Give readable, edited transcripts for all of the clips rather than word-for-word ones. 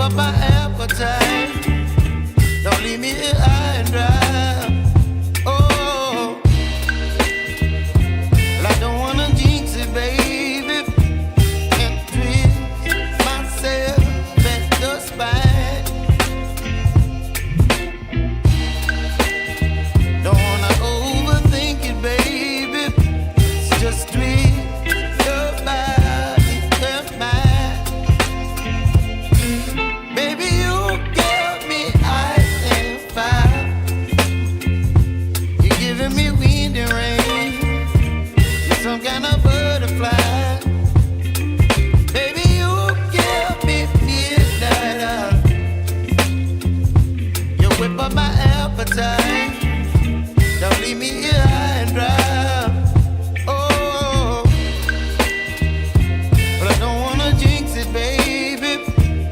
up my appetite. Don't leave me here high and dry. Oh, well, I don't wanna jinx it, baby, and twist myself at the spine. Don't wanna overthink it, baby. It's just twist your body and mine. Baby, you give me ice and fire. You're giving me wind and rain. You're some kind of butterfly. Baby, you give me midnight. You whip up my appetite. Don't leave me here high and dry. Oh, but I don't wanna jinx it, baby.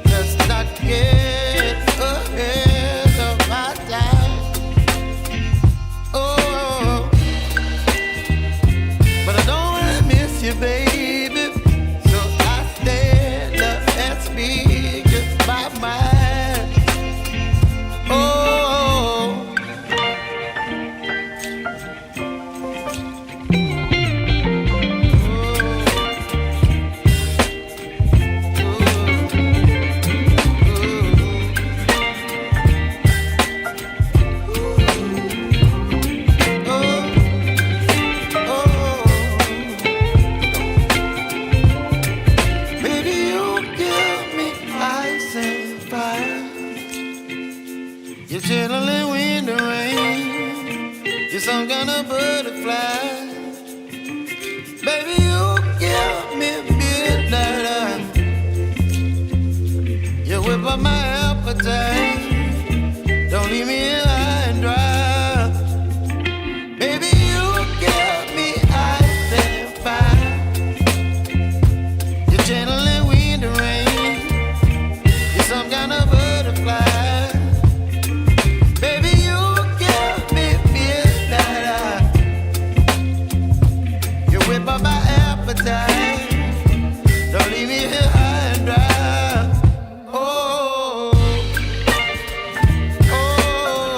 Let's not get ahead of my time. Oh, but I don't wanna miss you, baby. So I stand up and speak just my mind. Oh. Baby, you give me ice and fire. You're channeling wind and rain. You're some kind of butterfly. Baby, you give me midnight. You whip up my appetite. Don't leave me here high and dry. Baby, you give me ice and fire. You're channeling wind and rain. You're some kind of butterfly. Baby, you give me midnight. You whip up my appetite. Don't leave me here high and dry. Oh, oh,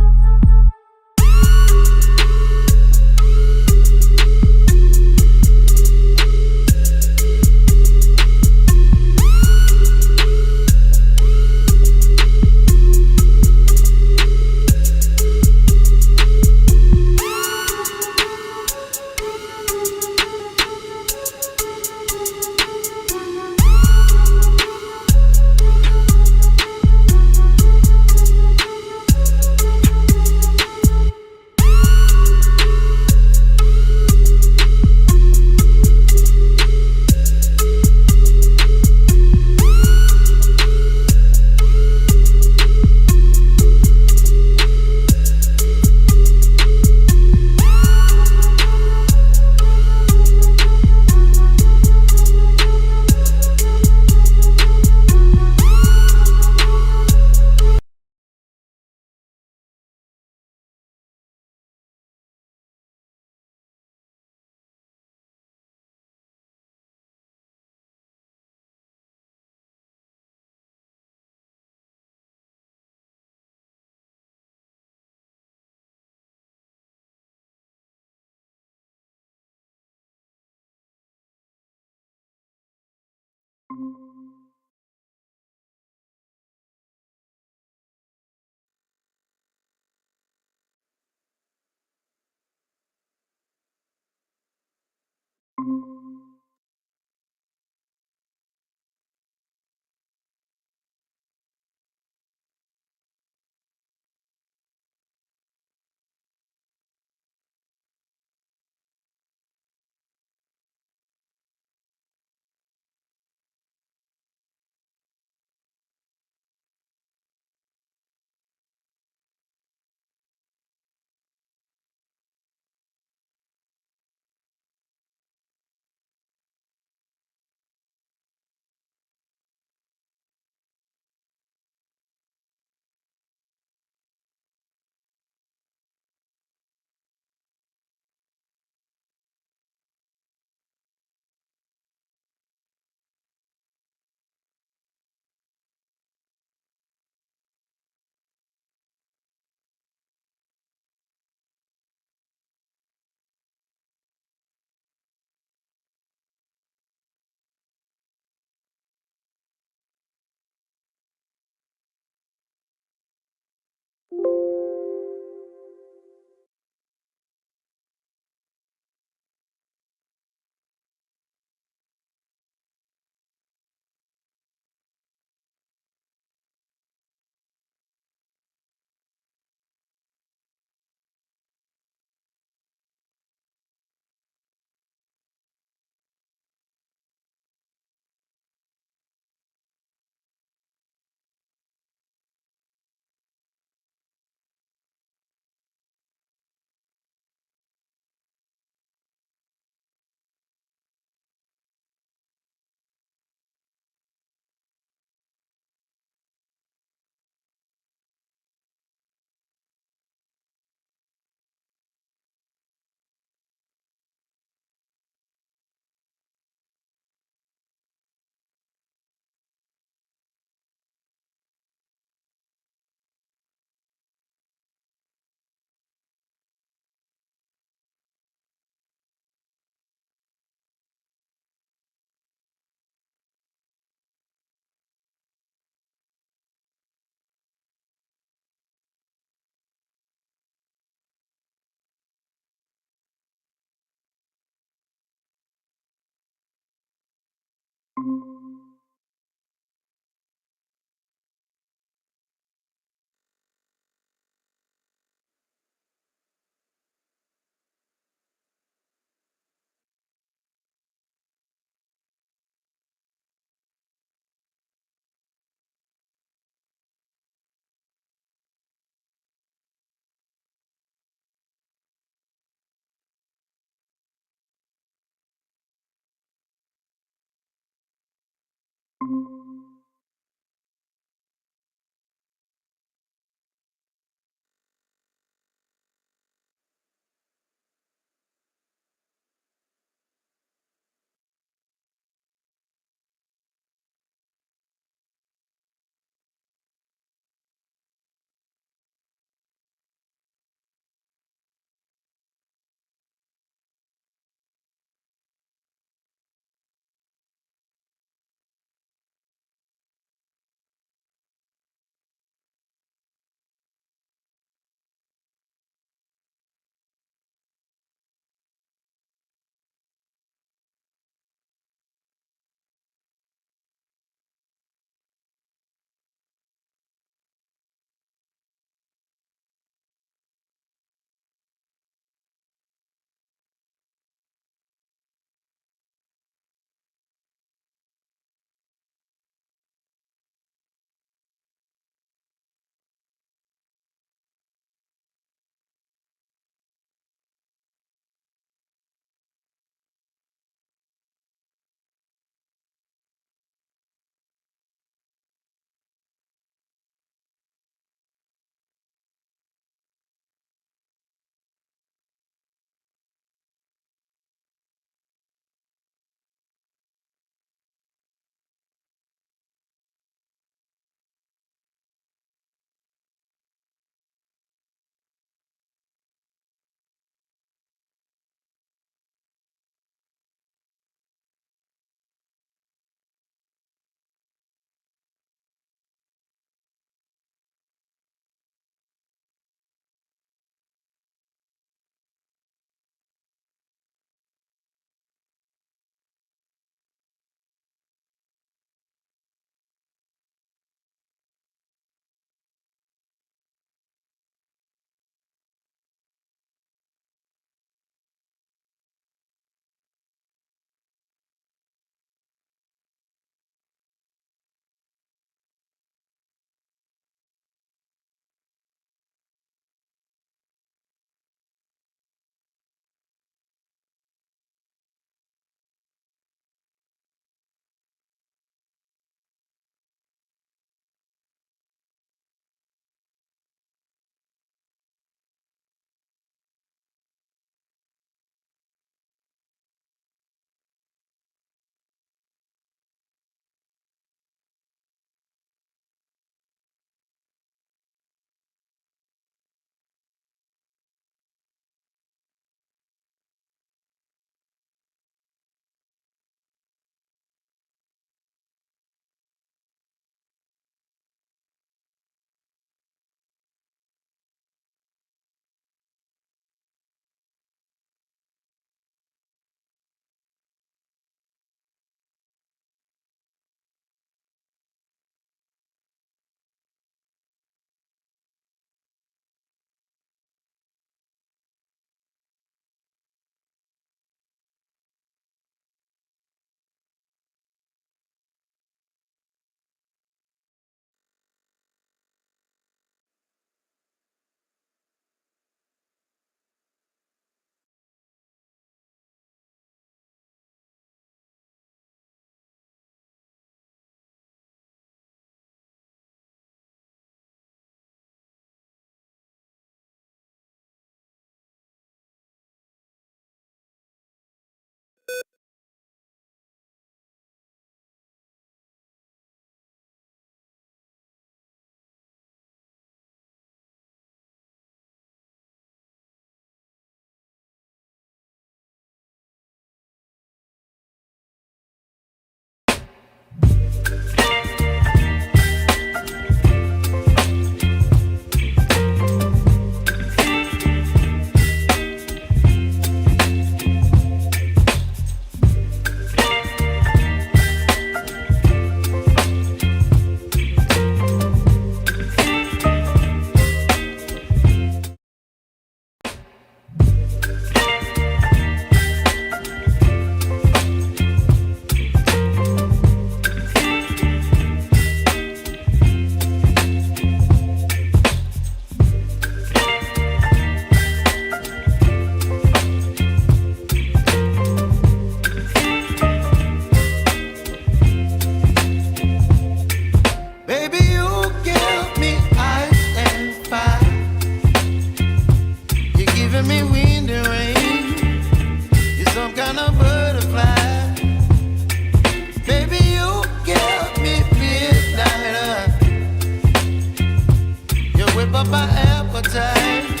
up my appetite.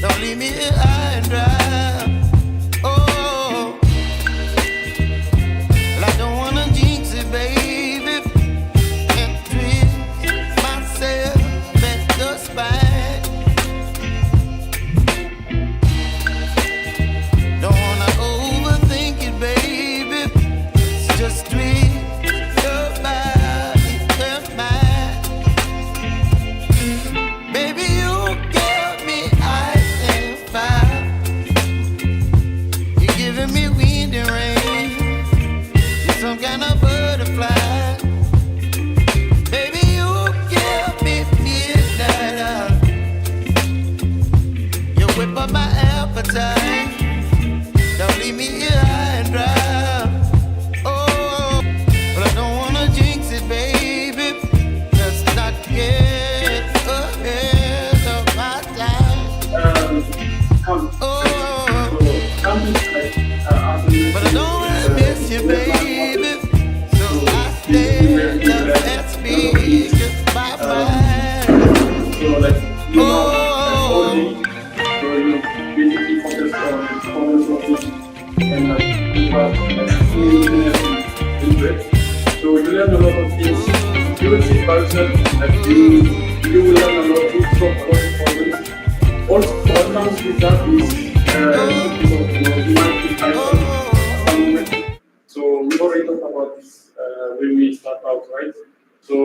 Don't leave me here high and dry. Oh, well, I don't wanna jinx it, baby, and twist myself at the spine. Don't wanna overthink it, baby. It's just twist your body and mine. Baby, you give me ice and fire. You're giving me wind and rain. You're some kind of butterfly. Baby, you give me midnight oil. You whip up my appetite. Don't leave me here high and dry. Oh, but I don't wanna jinx it, baby. Let's not get ahead of my time. Oh, but I don't wanna miss you, baby. So I stand up and speak my mind. So like you know, Oh, so you basically focus on performance of it and like you have in it. So you learn a lot of things. You will see culture and you will learn a lot of things from our performance. Also what comes with that is you might be tired at some moment. So we already talked about this when we start out, right? So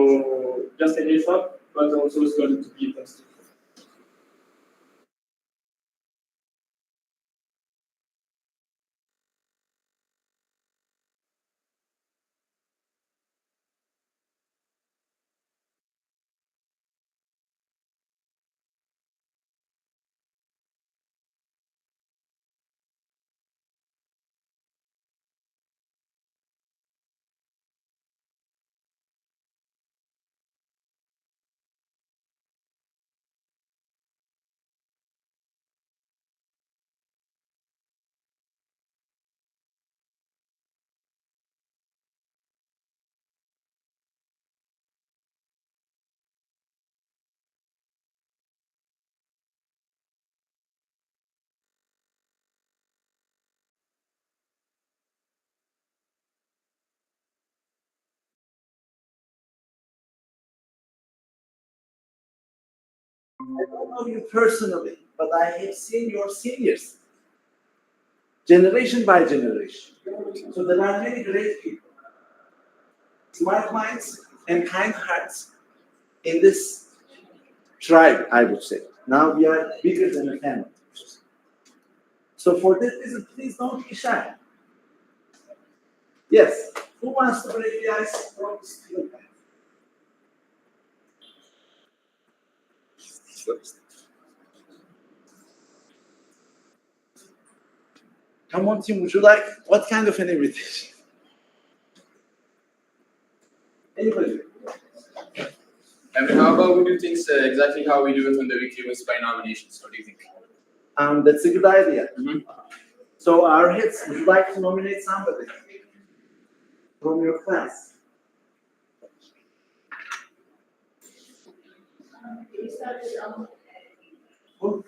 just a heads up, but also it's going to be interesting. I don't know you personally, but I have seen your seniors, generation by generation. So there are many great people, smart minds, and kind hearts in this tribe, I would say. Now we are bigger than a family. So for that reason, please don't be shy. Yes, who wants to break the ice from the student? Come on, team, would you like, what kind of an invitation? Anybody? I mean, how about we do things exactly how we do it on the weekly was by nominations? What do you think? That's a good idea. Mm-hmm. So our heads, would you like to nominate somebody from your class? Who?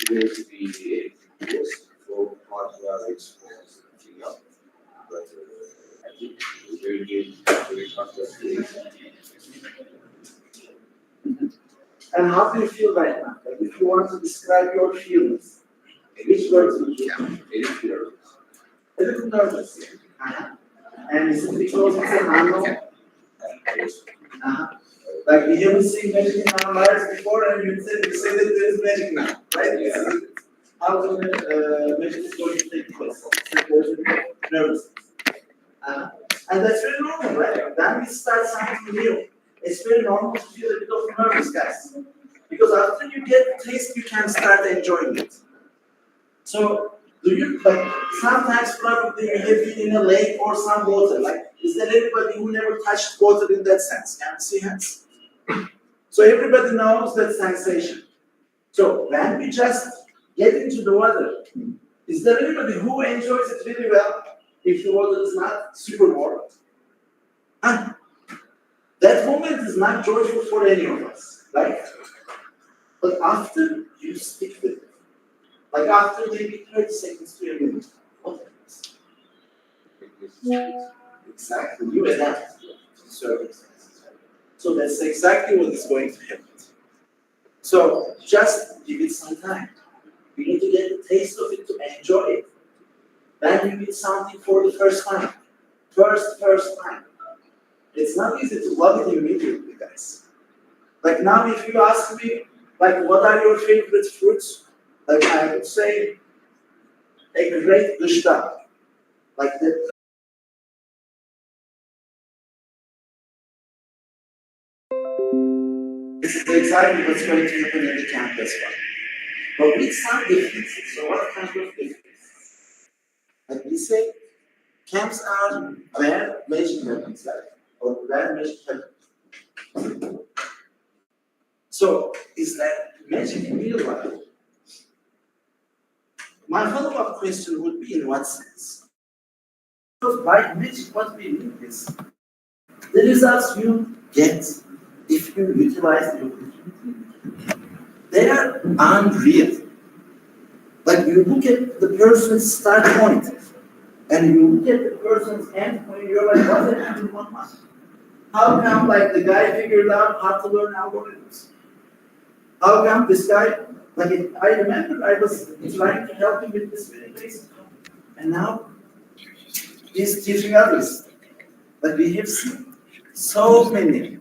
Going to be for part of our experience up, but I think it's very good, very fantastic. And how do you feel right now? Like if you want to describe your feelings, which words would you use? A little nervous. And is it because it's an unknown? Like we haven't seen magic in our lives before, and you say that there is magic now, right? Yeah. How the magic is going to take place? So there's a bit of nervousness. And that's very normal, right? Then we start something new. It's very normal to feel a bit of nervous, guys. Because after you get the taste, you can start enjoying it. So, do you, like, sometimes probably you have been in a lake or some water, like, is there anybody who never touched water in that sense? Can you see hands? So everybody knows that sensation. So when we just get into the water, is there anybody who enjoys it really well if the water is not super warm? And that moment is not joyful for any of us, right? But after you stick with it, like after maybe 30 seconds to a minute, what happens? Exactly, you adapt to the circumstances. So that's exactly what is going to happen. So just give it some time. You need to get the taste of it to enjoy it. Then you need something for the first time. First time. It's not easy to love it immediately, guys. Like now, if you ask me, like, what are your favorite fruits? Like, I would say a great gushta. Like that. This is exactly what's going to happen in the camp as well. But with some differences. So what kind of differences? Like we say, camps are where magic happens, right? Or where magic happens. So, is that magic in real life? My follow-up question would be in what sense? Because by magic, what we mean is the results you get if you utilize the opportunity. They are unreal. Like you look at the person's start point and you look at the person's end point, you're like, what happened in 1 month? How come like the guy figured out how to learn algorithms? How come this guy, like I remember I was trying to help him with this very basic topic, and now he's teaching others. But we have seen so many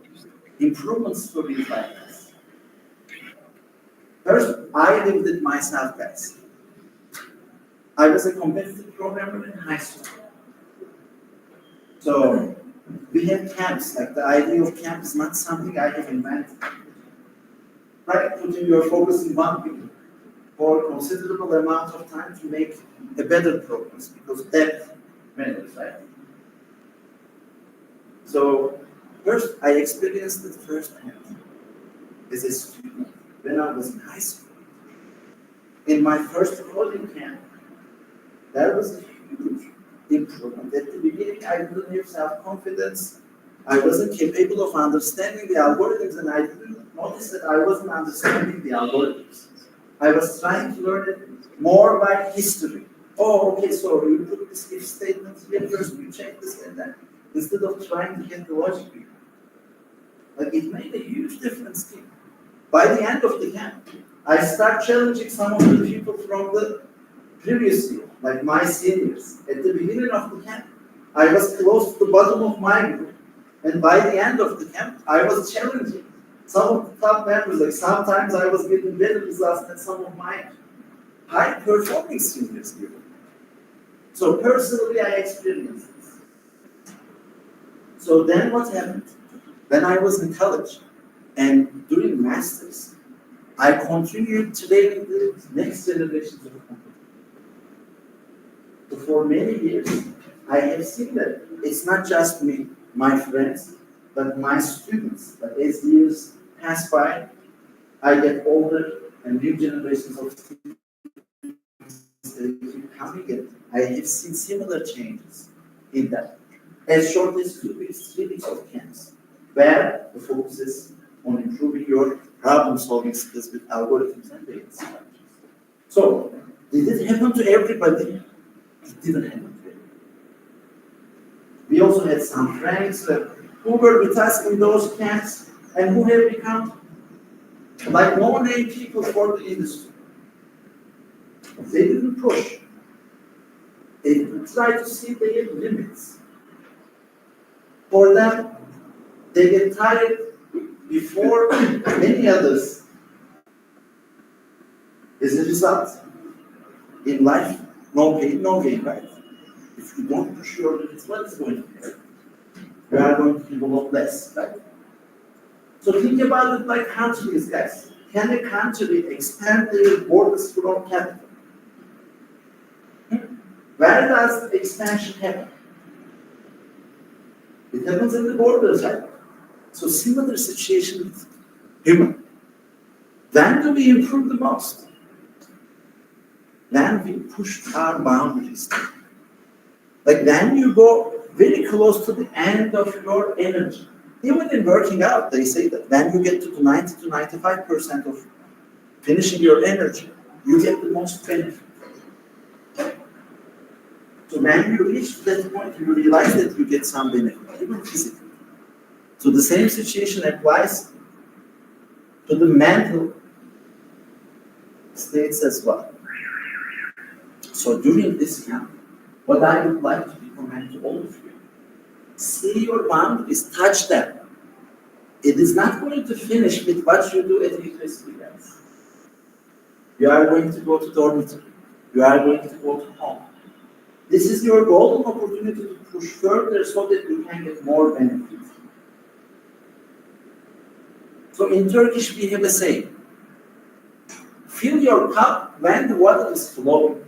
improvement stories like this. First, I lived it myself, guys. I was a competitive programmer in high school. So we have camps, like the idea of camp is not something I have invented. Right? Putting your focus in one thing for a considerable amount of time to make a better progress, because depth matters, right? So first, I experienced it firsthand as a student when I was in high school. In my first coding camp, there was a huge improvement. At the beginning, I didn't have self-confidence. I wasn't capable of understanding the algorithms, and I didn't notice that I wasn't understanding the algorithms. I was trying to learn it more by history. Oh, okay, so you put this if statement here first, you check this and that, instead of trying to get the logic behind. Like it made a huge difference to me. By the end of the camp, I start challenging some of the people from the previous year, like my seniors. At the beginning of the camp, I was close to the bottom of my group. And by the end of the camp, I was challenging some of the top members. Like sometimes I was getting better results than some of my high-performing seniors given. So personally, I experienced this. So then what happened? When I was in college and doing masters, I continued training the next generations of computers. So for many years, I have seen that it's not just me, my friends, but my students. But as years pass by, I get older and new generations of students keep coming in. I have seen similar changes in that. As short as 2 weeks, 3 weeks of camps, where the focus is on improving your problem-solving skills with algorithms and data structures. So, did it happen to everybody? It didn't happen to everybody. We also had some friends who were with us in those camps and who have become like no-name people for the industry. They didn't push. They didn't try to see their limits. For them, they get tired before many others. As a result, in life, no pain, no gain, right? If you don't push your limits, what is going to happen? You are going to develop less, right? So think about it like countries, guys. Can a country expand their borders from capital? Where does expansion happen? It happens in the borders, right? So similar situation with Human. When do we improve the most? When we push our boundaries. Like when you go very close to the end of your energy. Even in working out, they say that when you get to the 90 to 95% of finishing your energy, you get the most benefit. So when you reach that point, you realize that you get some benefit, even physically. So the same situation applies to the mental states as well. So during this camp, what I would like to recommend to all of you, see your boundaries, touch them. It is not going to finish with what you do at A2SV, guys. You are going to go to dormitory. You are going to go to home. This is your golden opportunity to push further so that you can get more benefits. So in Turkish, we have a saying, fill your cup when the water is flowing.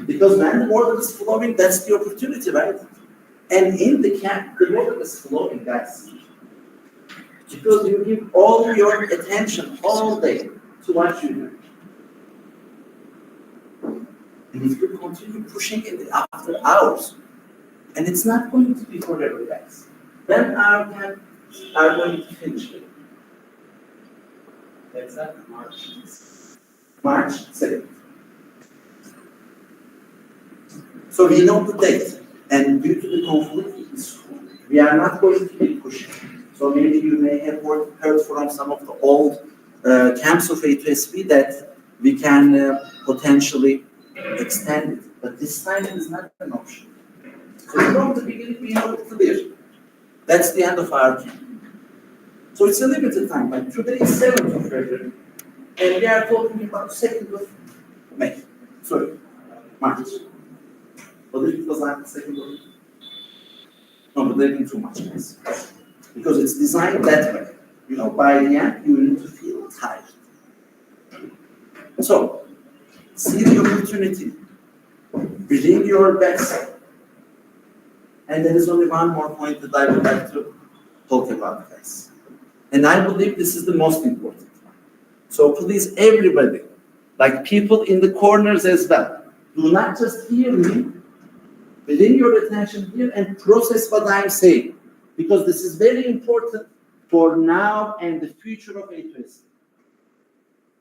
Because when the water is flowing, that's the opportunity, right? And in the camp, the water is flowing, guys. Because you give all your attention all day to what you do. And if you continue pushing it after hours, and it's not going to be forever, guys. Then our camp are going to finish it. That's not March. March 2nd. So we know the date, and due to the conflict in school, we are not going to be pushing. So maybe you may have heard from some of the old camps of A2SV that we can potentially extend it, but this time it is not an option. So from the beginning, we know it clear. That's the end of our camp. So it's a limited time. Like today is 7th of February, and we are talking about 2nd of May. Sorry, March. But it was like the 2nd of. No, but they're doing too much, guys. Because it's designed that way. You know, by the end, you need to feel tired. So, see the opportunity. Bring your best. And there is only one more point that I would like to talk about, guys. And I believe this is the most important. So please, everybody, like people in the corners as well, do not just hear me, bring your attention here and process what I'm saying. Because this is very important for now and the future of A2SV.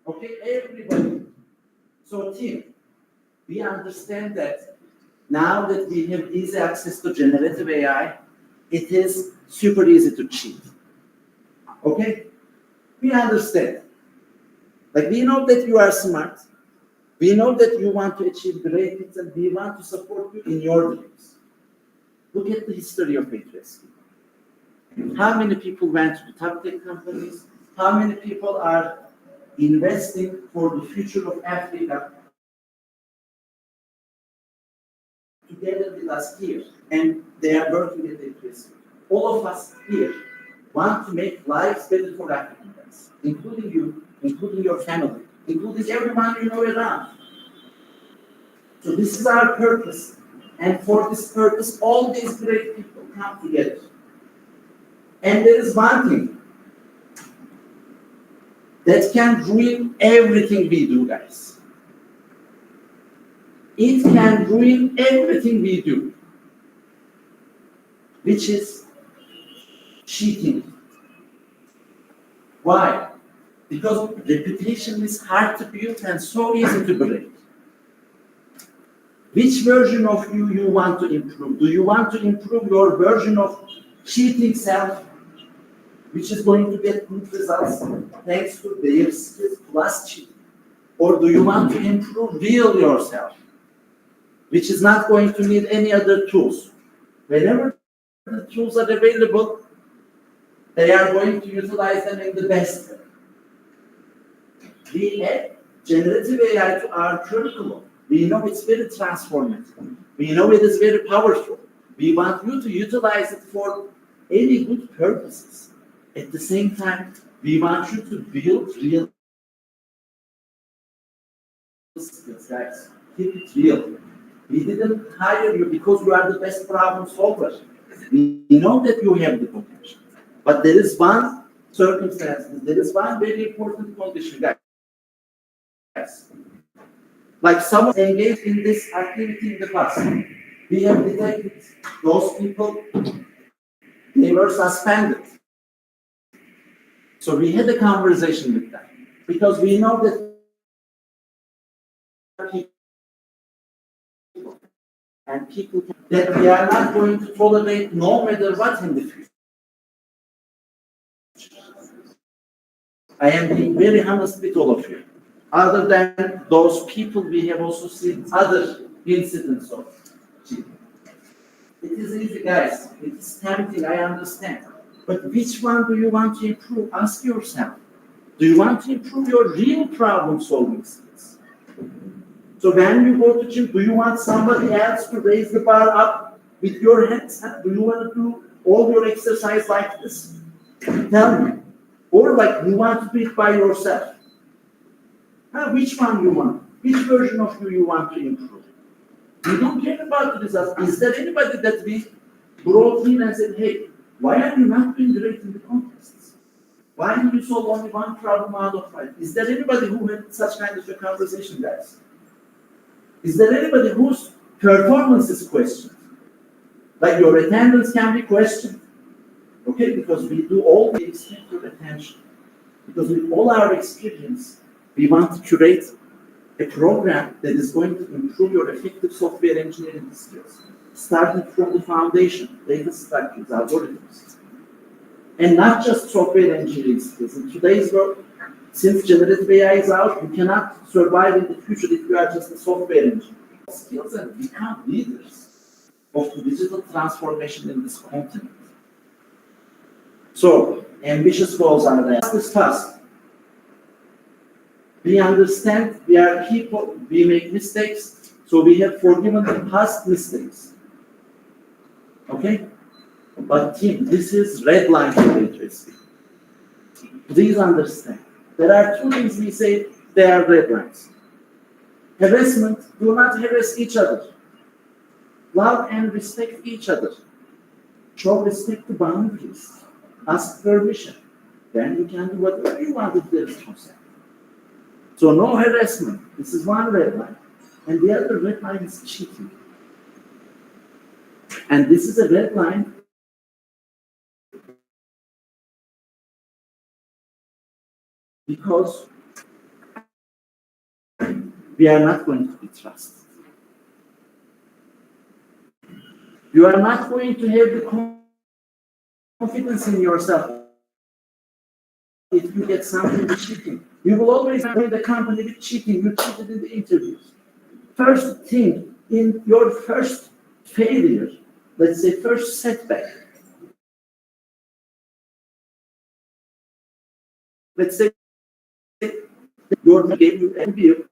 Okay, everybody. So team, we understand that now that we have easy access to generative AI, it is super easy to cheat. Okay? We understand. Like we know that you are smart. We know that you want to achieve great things and we want to support you in your dreams. Look at the history of A2SV. How many people went to the top tech companies? How many people are investing for the future of Africa together with us here? And they are working at A2SV. All of us here want to make lives better for African guys, including you, including your family, including everyone you know around. So this is our purpose. And for this purpose, all these great people come together. And there is one thing that can ruin everything we do, guys. It can ruin everything we do, which is cheating. Why? Because reputation is hard to build and so easy to break. Which version of you want to improve? Do you want to improve your version of cheating self, which is going to get good results thanks to their skills plus cheating? Or do you want to improve real yourself, which is not going to need any other tools? Whenever the tools are available, they are going to utilize them in the best way. We add generative AI to our curriculum. We know it's very transformative. We know it is very powerful. We want you to utilize it for any good purposes. At the same time, we want you to build real skills, guys. Keep it real. We didn't hire you because you are the best problem solver. We know that you have the potential. But there is one circumstance, there is one very important condition, guys. Like someone engaged in this activity in the past. We have detected those people, they were suspended. So we had a conversation with them because we know that people that we are not going to tolerate no matter what in the future. I am being very honest with all of you. Other than those people, we have also seen other incidents of cheating. It is easy, guys. It is tempting, I understand. But which one do you want to improve? Ask yourself. Do you want to improve your real problem-solving skills? So when you go to gym, do you want somebody else to raise the bar up with your hands? Do you want to do all your exercise like this? Tell me. Or like you want to do it by yourself? Which one you want? Which version of you want to improve? You don't care about the results. Is there anybody that we brought in and said, hey, why are you not doing great in the contests? Why did you solve only one problem out of 5? Is there anybody who had such kind of a conversation, guys? Is there anybody whose performance is questioned? Like your attendance can be questioned. Okay, because we do all the expect your attention. Because with all our experience, we want to curate a program that is going to improve your effective software engineering skills, starting from the foundation, data structures, algorithms, and not just software engineering skills. In today's world, since generative AI is out, you cannot survive in the future if you are just a software engineer. Skills and become leaders of the digital transformation in this continent. So, ambitious goals are there. This fast. We understand we are people, we make mistakes, so we have forgiven the past mistakes. Okay? But team, this is red line for A2SV. Please understand. There are two things we say they are red lines. Harassment, do not harass each other. Love and respect each other. Show respect to boundaries. Ask permission. Then you can do whatever you want if there is consent. So no harassment. This is one red line. And the other red line is cheating. And this is a red line because we are not going to be trusted. You are not going to have the confidence in yourself if you get something with cheating. You will always find the company with cheating. You cheated in the interviews. First thing, in your first failure, let's say first setback, let's say your gave you a review,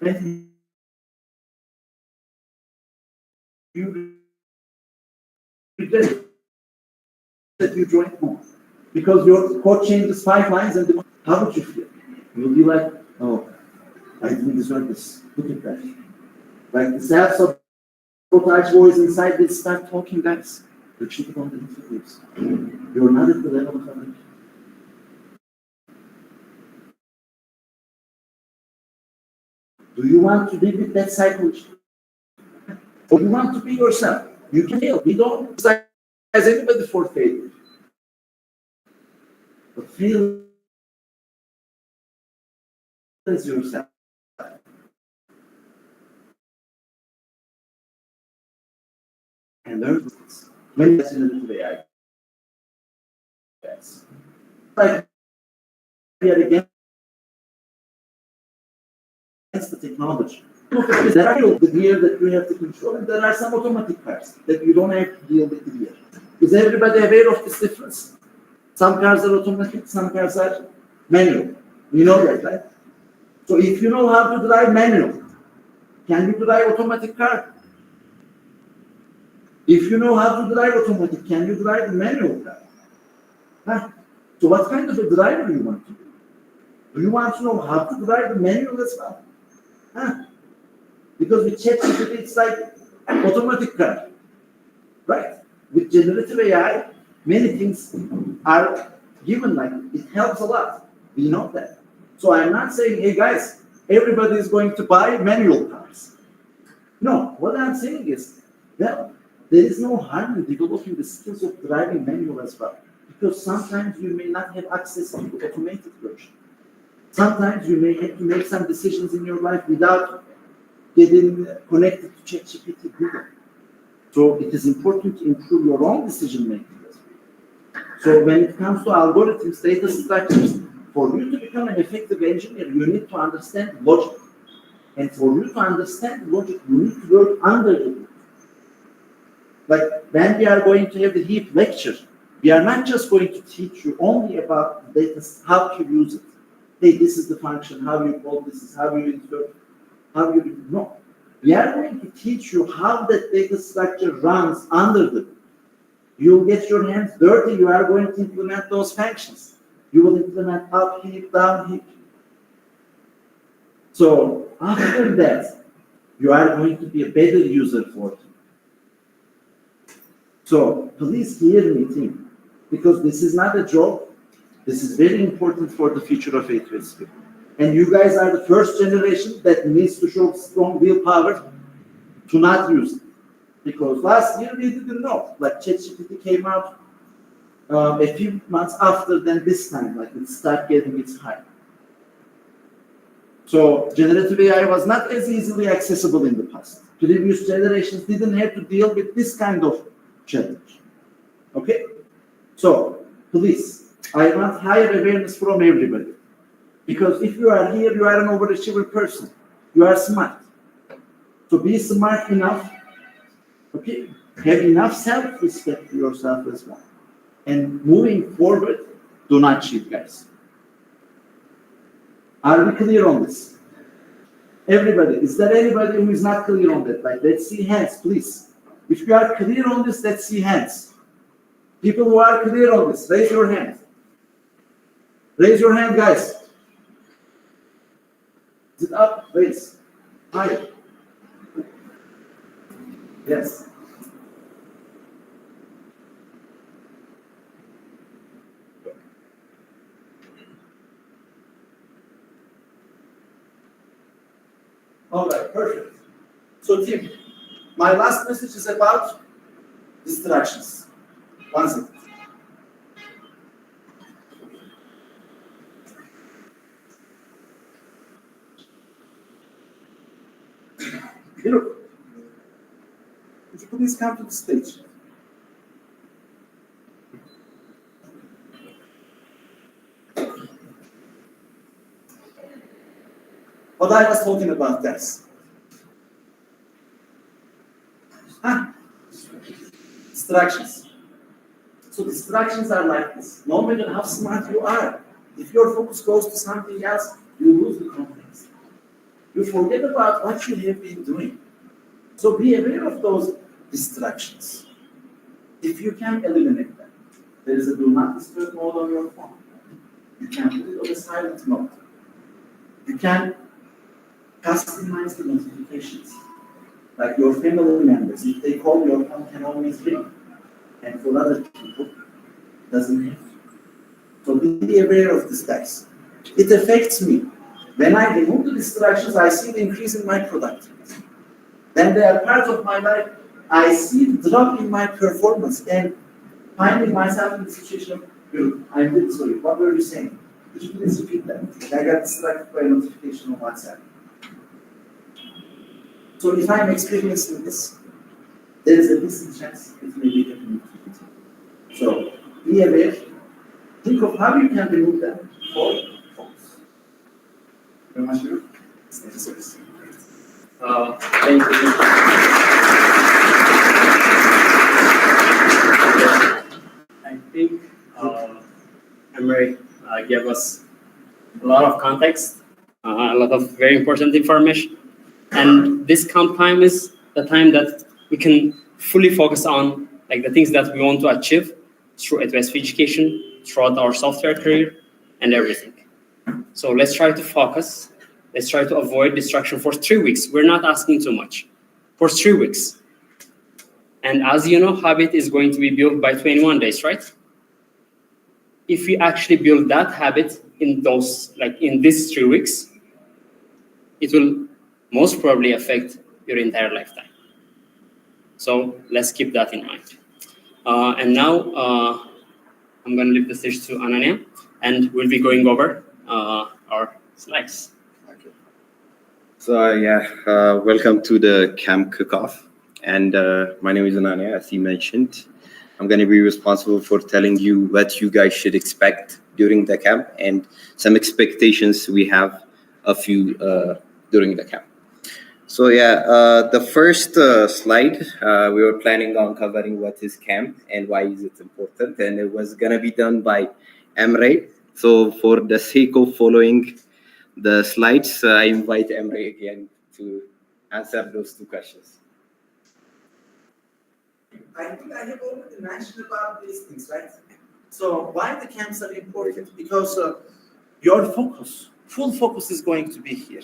and you regret that you joined home because your code changes 5 lines, and how would you feel? You'll be like, oh, I didn't deserve this. Look at that. Like the self-sabotage voice inside will start talking, guys. You're cheating on the interviews. You're not at the level of other people. Do you want to live with that psychology? Or you want to be yourself? You can fail. We don't criticize anybody for failure. But fail as yourself. And learn this. Many lessons in AI. Like we are against the technology. There are the gear that you have to control, and there are some automatic parts that you don't have to deal with the gear. Is everybody aware of this difference? Some cars are automatic, some cars are manual. You know that, right? So if you know how to drive manual, can you drive automatic car? If you know how to drive automatic, can you drive manual car? Huh? So what kind of a driver do you want to be? Do you want to know how to drive the manual as well? Huh? Because with ChatGPT, it's like automatic car, right? With generative AI, many things are given, like it helps a lot. We know that. So I'm not saying, hey guys, everybody is going to buy manual cars. No, what I'm saying is, well, there is no harm in developing the skills of driving manual as well. Because sometimes you may not have access to the automated version. Sometimes you may have to make some decisions in your life without getting connected to ChatGPT, Google. So it is important to improve your own decision making. So when it comes to algorithms, data structures, for you to become an effective engineer, you need to understand logic. And for you to understand logic, you need to work under the hood. Like when we are going to have the HEAP lecture, we are not just going to teach you only about data, how to use it. Hey, this is the function, how you call this, is how you insert, how you, no. We are going to teach you how that data structure runs under the hood. You'll get your hands dirty, you are going to implement those functions. You will implement up heap, down heap. So after that, you are going to be a better user for it. So please hear me, team, because this is not a joke. This is very important for the future of A2SV. And you guys are the first generation that needs to show strong willpower to not use it. Because last year we didn't know, like ChatGPT came out a few months after than this time, like it started getting its hype. So generative AI was not as easily accessible in the past. Previous generations didn't have to deal with this kind of challenge. Okay? So please, I want higher awareness from everybody. Because if you are here, you are an overachiever person. You are smart. So be smart enough. Okay? Have enough self-respect for yourself as well. And moving forward, do not cheat, guys. Are we clear on this? Everybody, is there anybody who is not clear on that? Like, let's see hands, please. If you are clear on this, let's see hands. People who are clear on this, raise your hand. Raise your hand, guys. Is it up? Raise. Higher. Yes. All right, perfect. So team, my last message is about distractions. One second. Look, could you please come to the stage? What I was talking about, guys. Distractions. So distractions are like this. No matter how smart you are, if your focus goes to something else, you lose the context. You forget about what you have been doing. So be aware of those distractions. If you can eliminate them, there is a do not disturb mode on your phone. You can put it on a silent mode. You can customize the notifications. Like your family members, if they call, your phone can always ring. And for other people, it doesn't have to. So be aware of this, guys. It affects me. When I remove the distractions, I see the increase in my productivity. When they are part of my life, I see the drop in my performance and finding myself in the situation of, I'm really sorry, what were you saying? Could you please repeat that? I got distracted by a notification on WhatsApp. So if I'm experiencing this, there is a decent chance it may be happening. So be aware. Think of how you can remove them for focus. Very much. Thank you. I think Emery gave us a lot of context, a lot of very important information. And this camp time is the time that we can fully focus on like the things that we want to achieve through A2SV education, throughout our software career, and everything. So let's try to focus. Let's try to avoid distraction for 3 weeks. We're not asking too much. For 3 weeks. And as you know, habit is going to be built by 21 days, right? if you actually build that habit in those, like in these 3 weeks, it will most probably affect your entire lifetime. So let's keep that in mind. And now I'm going to leave the stage to Ananya, and we'll be going over our slides. Okay. So welcome to the camp kickoff. And my name is Ananya, as he mentioned. I'm going to be responsible for telling you what you guys should expect during the camp and some expectations we have of you during the camp. So the first slide, we were planning on covering what is camp and why is it important, and it was going to be done by Emre. So for the sake of following the slides, I invite Emre again to answer those 2 questions. I think I have already mentioned about these things, right? So why the camps are important? Because your focus, full focus is going to be here.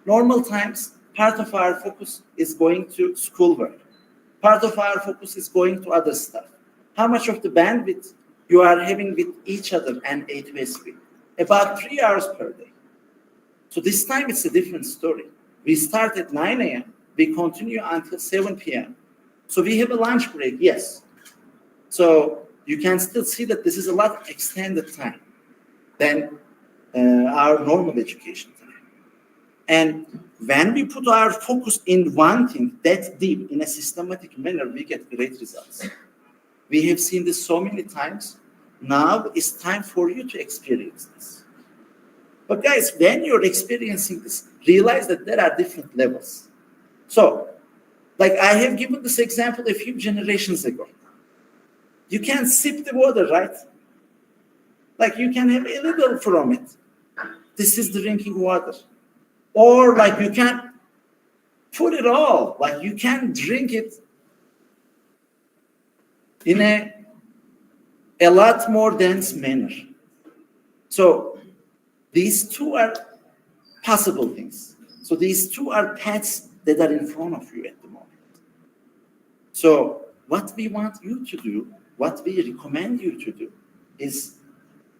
Normal times, part of our focus is going to schoolwork. Part of our focus is going to other stuff. How much of the bandwidth you are having with each other and A2SV? About 3 hours per day. So this time it's a different story. We start at 9 a.m., we continue until 7 p.m. So we have a lunch break, yes. So you can still see that this is a lot extended time than our normal education time. And when we put our focus in one thing that deep in a systematic manner, we get great results. We have seen this so many times. Now it's time for you to experience this. But guys, when you're experiencing this, realize that there are different levels. So, like I have given this example a few generations ago. You can sip the water, right? Like you can have a little from it. This is drinking water. Or like you can put it all, like you can drink it in a lot more dense manner. So these 2 are possible things. So these 2 are paths that are in front of you at the moment. So what we want you to do, what we recommend you to do is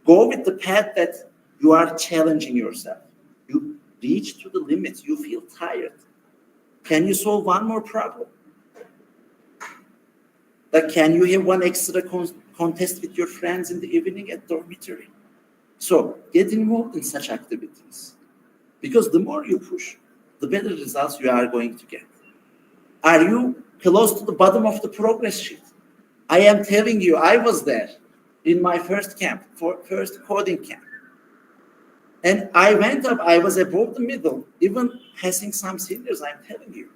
go with the path that you are challenging yourself. You reach to the limits, you feel tired. Can you solve one more problem? Like, can you have one extra contest with your friends in the evening at dormitory? So get involved in such activities. Because the more you push, the better results you are going to get. Are you close to the bottom of the progress sheet? I am telling you, I was there in my first camp, first coding camp. And I went up, I was above the middle, even passing some seniors, I'm telling you.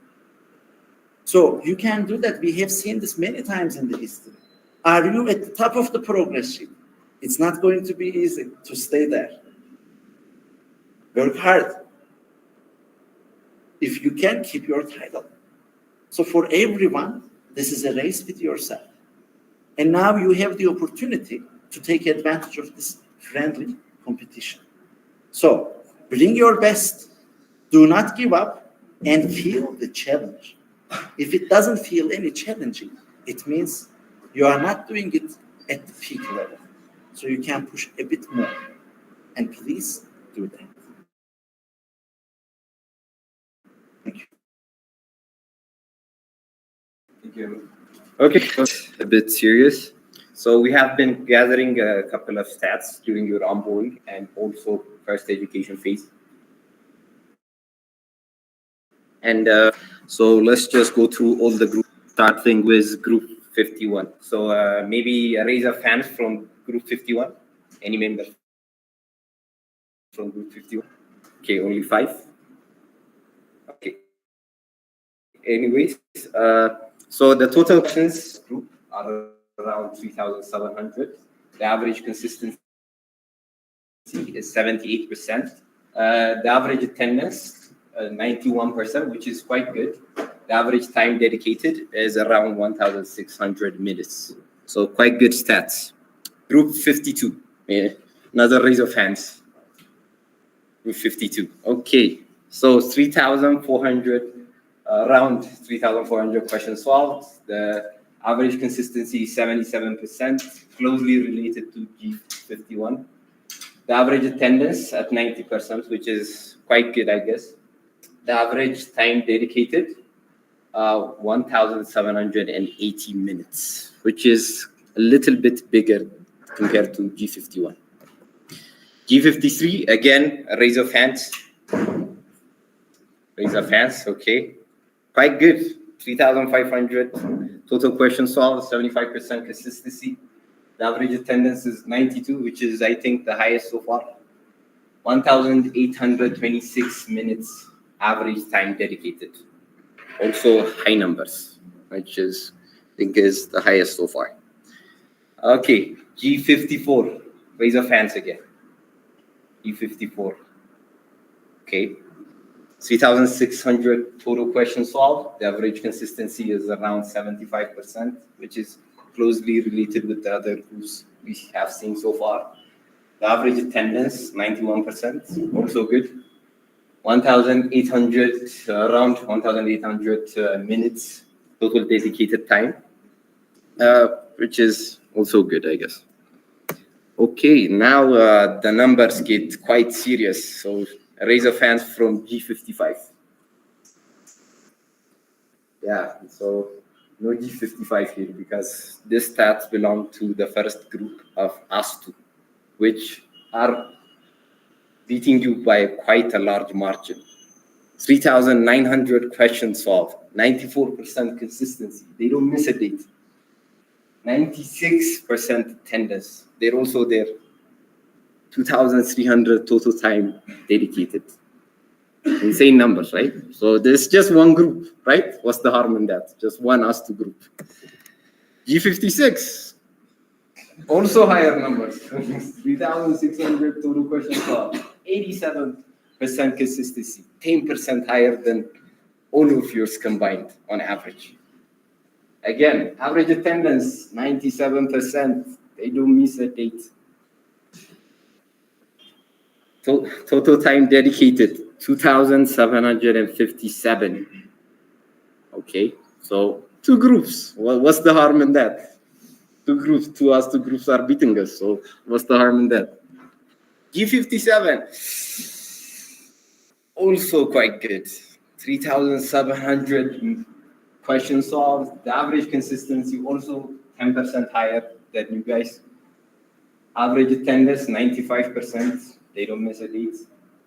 So you can do that. We have seen this many times in the history. Are you at the top of the progress sheet? It's not going to be easy to stay there. Work hard. If you can, keep your title. So for everyone, this is a race with yourself. And now you have the opportunity to take advantage of this friendly competition. So bring your best, do not give up, and feel the challenge. If it doesn't feel any challenging, it means you are not doing it at the peak level. So you can push a bit more. And please do that. Thank you. Thank you. Okay, a bit serious. So we have been gathering a couple of stats during your onboarding and also first education phase. And so let's just go through all the groups, starting with group 51. So maybe a raise of hands from group 51. Any member from group 51? Okay, only 5. Okay. Anyways, so the total questions group are around 3,700. The average consistency is 78%. The average attendance, 91%, which is quite good. The average time dedicated is around 1,600 minutes. So quite good stats. Group 52, another raise of hands. Group 52, okay. So 3,400, around 3,400 questions solved. The average consistency is 77%, closely related to 51. The average attendance at 90%, which is quite good, I guess. The average time dedicated, 1,780 minutes, which is a little bit bigger compared to G51. G53, again, a raise of hands. Raise of hands, okay. Quite good, 3,500. Total question solved, 75% consistency. The average attendance is 92, which is, I think, the highest so far. 1,826 minutes average time dedicated. Also high numbers, which is, I think, is the highest so far. Okay, G54, raise of hands again. G54, okay. 3,600 total questions solved. The average consistency is around 75%, which is closely related with the other groups we have seen so far. The average attendance, 91%, also good. 1,800, around 1,800 minutes total dedicated time, which is also good, I guess. Okay, now the numbers get quite serious. So a raise of hands from G55. Yeah, so no G55 here because this stats belong to the first group of A2SV, which are beating you by quite a large margin. 3,900 questions solved, 94% consistency. They don't miss a date. 96% attendance. They're also there. 2,300 total time dedicated. Insane numbers, right? So there's just one group, right? What's the harm in that? Just one A2SV group. G56, also higher numbers. 3,600 total questions solved, 87% consistency, 10% higher than all of yours combined on average. Again, average attendance, 97%. They don't miss a date. Total time dedicated, 2,757. Okay, so two groups. What's the harm in that? Two groups, two A2SV groups are beating us. So what's the harm in that? G57, also quite good. 3,700 questions solved. The average consistency also 10% higher than you guys. Average attendance, 95%. They don't miss a date.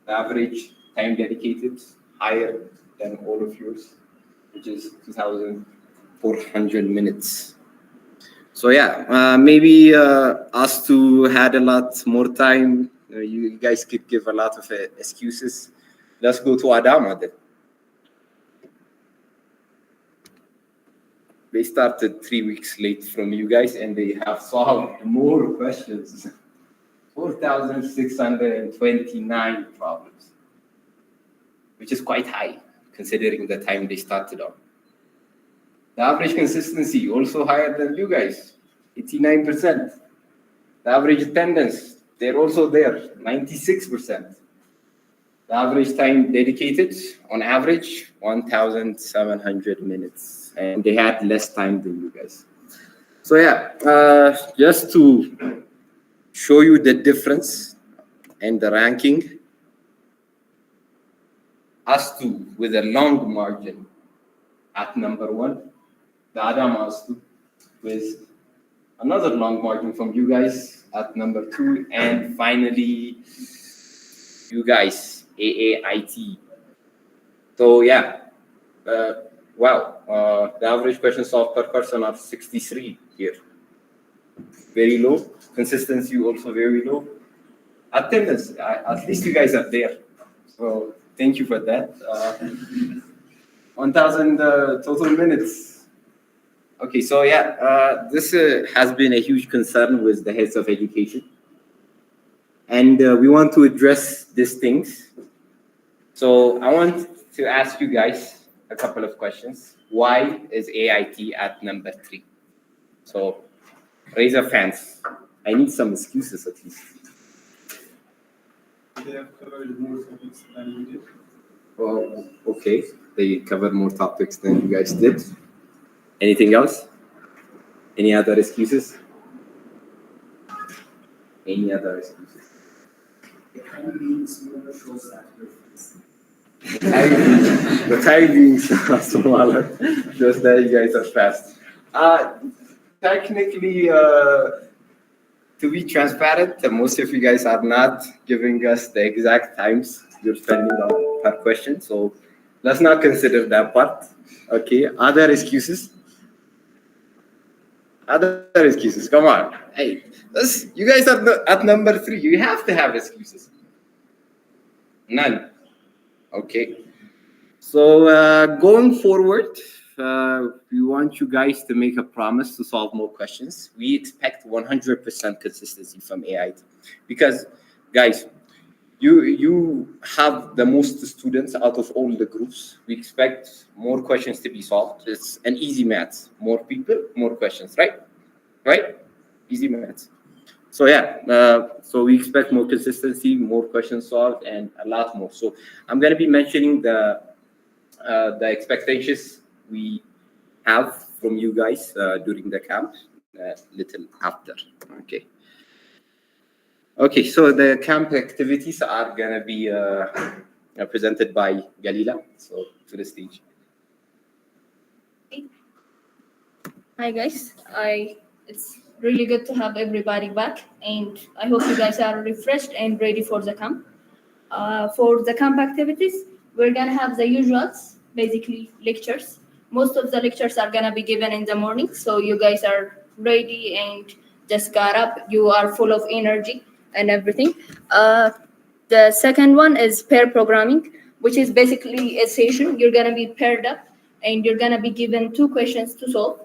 The average time dedicated, higher than all of yours, which is 2,400 minutes. So yeah, maybe A2SV had a lot more time. You guys could give a lot of excuses. Let's go to Adama then. They started 3 weeks late from you guys and they have solved more questions. 4,629 problems, which is quite high considering the time they started on. The average consistency also higher than you guys, 89%. The average attendance, they're also there, 96%. The average time dedicated, on average, 1,700 minutes. And they had less time than you guys. So yeah, just to show you the difference and the ranking, A2SV with a long margin at number 1, the Adama A2SV with another long margin from you guys at number 2, and finally, you guys, AAIT. So yeah, wow, the average question solved per person are 63 here. Very low. Consistency also very low. Attendance, at least you guys are there. So thank you for that. 1,000 total minutes. Okay, so yeah, this has been a huge concern with the heads of education. And we want to address these things. So I want to ask you guys a couple of questions. Why is AIT at number 3? So raise your hands. I need some excuses at least. They have covered more topics than we did. Oh, okay. They covered more topics than you guys did. Anything else? Any other excuses? Any other excuses? The time being smaller, just that you guys are fast. Technically, to be transparent, most of you guys are not giving us the exact times you're spending on per question, so let's not consider that part. Okay, other excuses? Other excuses, come on. Hey, you guys are at number 3. You have to have excuses. None. Okay. So going forward, we want you guys to make a promise to solve more questions. We expect 100% consistency from AI, because, guys, you have the most students out of all the groups. We expect more questions to be solved. It's an easy math. More people, more questions, right? Right? Easy math. So yeah, so we expect more consistency, more questions solved, and a lot more. So I'm going to be mentioning the expectations we have from you guys during the camp little after. Okay, so the camp activities are going to be presented by Galila. So to the stage. Hi guys, it's really good to have everybody back, and I hope you guys are refreshed and ready for the camp. For the camp activities, we're gonna have the usuals, basically lectures. Most of the lectures are gonna be given in the morning, so you guys are ready and just got up. You are full of energy and everything. The second one is pair programming, which is basically a session. You're gonna be paired up, and you're gonna be given 2 questions to solve.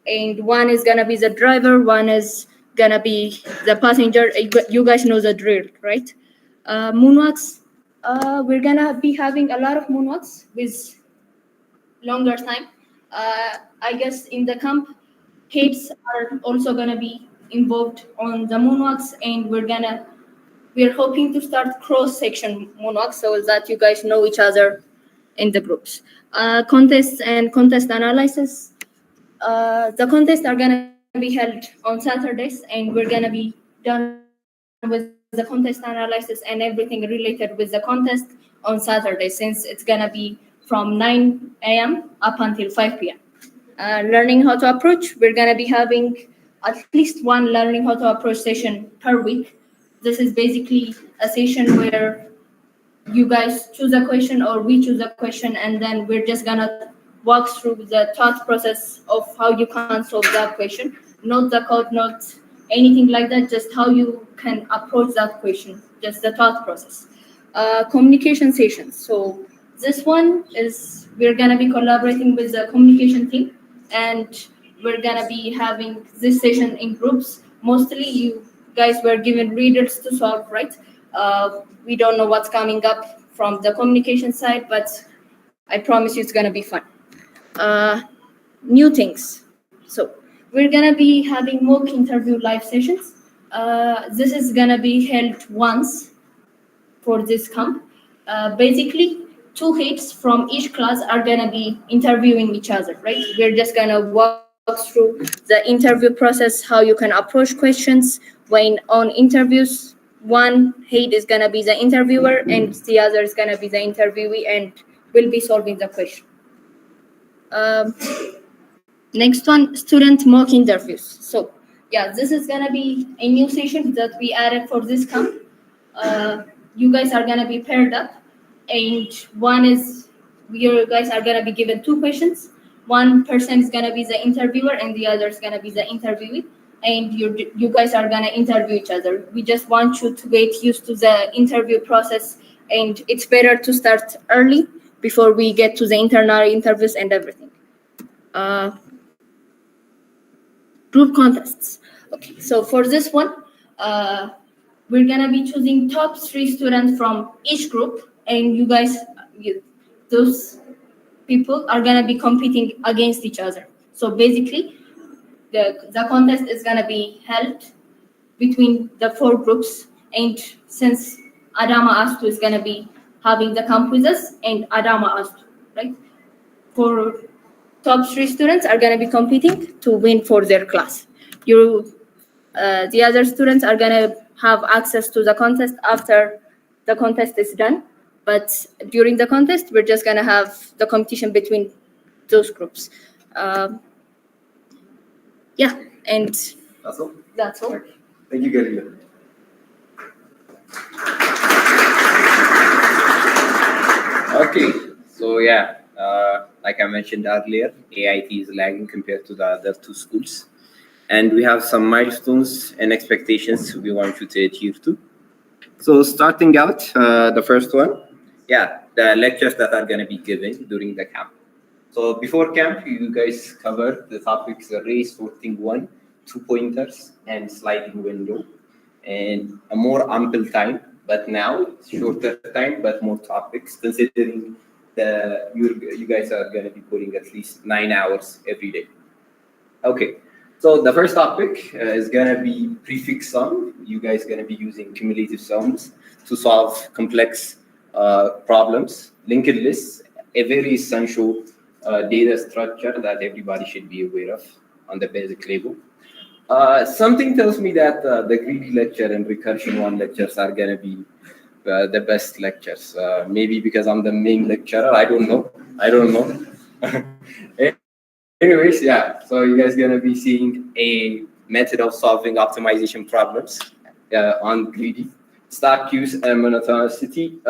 And one is gonna be the driver, one is gonna be the passenger. You guys know the drill, right? Moonwalks, we're gonna be having a lot of moonwalks with longer time. I guess in the camp, kids are also gonna be involved on the moonwalks, and we're hoping to start cross-section moonwalks so that you guys know each other in the groups. Contests and contest analysis. The contests are gonna be held on Saturdays, and we're gonna be done with the contest analysis and everything related with the contest on Saturday, since it's gonna be from 9 a.m. up until 5 p.m. Learning how to approach, we're gonna be having at least one learning how to approach session per week. This is basically a session where you guys choose a question or we choose a question, and then we're just gonna walk through the thought process of how you can solve that question. Not the code, not anything like that, just how you can approach that question, just the thought process. Communication sessions. So this one is, we're gonna be collaborating with the communication team, and we're gonna be having this session in groups. Mostly you guys were given readers to solve, right? We don't know what's coming up from the communication side, but I promise you it's gonna be fun. New things. So we're gonna be having mock interview live sessions. This is gonna be held once for this camp. Basically, 2 heads from each class are gonna be interviewing each other, right? We're just gonna walk through the interview process, how you can approach questions when on interviews. One head is gonna be the interviewer, and the other is gonna be the interviewee, and will be solving the question. Next one, student mock interviews. So yeah, this is gonna be a new session that we added for this camp. You guys are gonna be paired up, and you guys are gonna be given 2 questions. One person is gonna be the interviewer, and the other is gonna be the interviewee, and you guys are gonna interview each other. We just want you to get used to the interview process, and it's better to start early before we get to the internal interviews and everything. Group contests. Okay, so for this one, we're gonna be choosing top 3 students from each group, and those people are gonna be competing against each other. So basically, the contest is gonna be held between the 4 groups, and since Adama Astu is gonna be having the camp with us, and Adama Astu, right? For top 3 students are gonna be competing to win for their class. The other students are gonna have access to the contest after the contest is done. But during the contest, we're just gonna have the competition between those groups. Yeah, and That's all. that's all. Thank you, Galila. Okay, so yeah, like I mentioned earlier, AIT is lagging compared to the other two schools. And we have some milestones and expectations we want you to adhere to. So starting out, the first one, yeah, the lectures that are going to be given during the camp. So before camp, you guys covered the topics array, sorting one, 2 pointers, and sliding window, and a more ample time. But now it's shorter time, but more topics, considering you guys are going to be putting at least 9 hours every day. Okay. So the first topic is going to be prefix sum. You guys are going to be using cumulative sums to solve complex problems. Linked lists, a very essential data structure that everybody should be aware of on the basic level. Something tells me that the greedy lecture and recursion one lectures are going to be the best lectures. Maybe because I'm the main lecturer. I don't know. Anyways, yeah, so you guys gonna be seeing a method of solving optimization problems on greedy, stack use and monotonicity.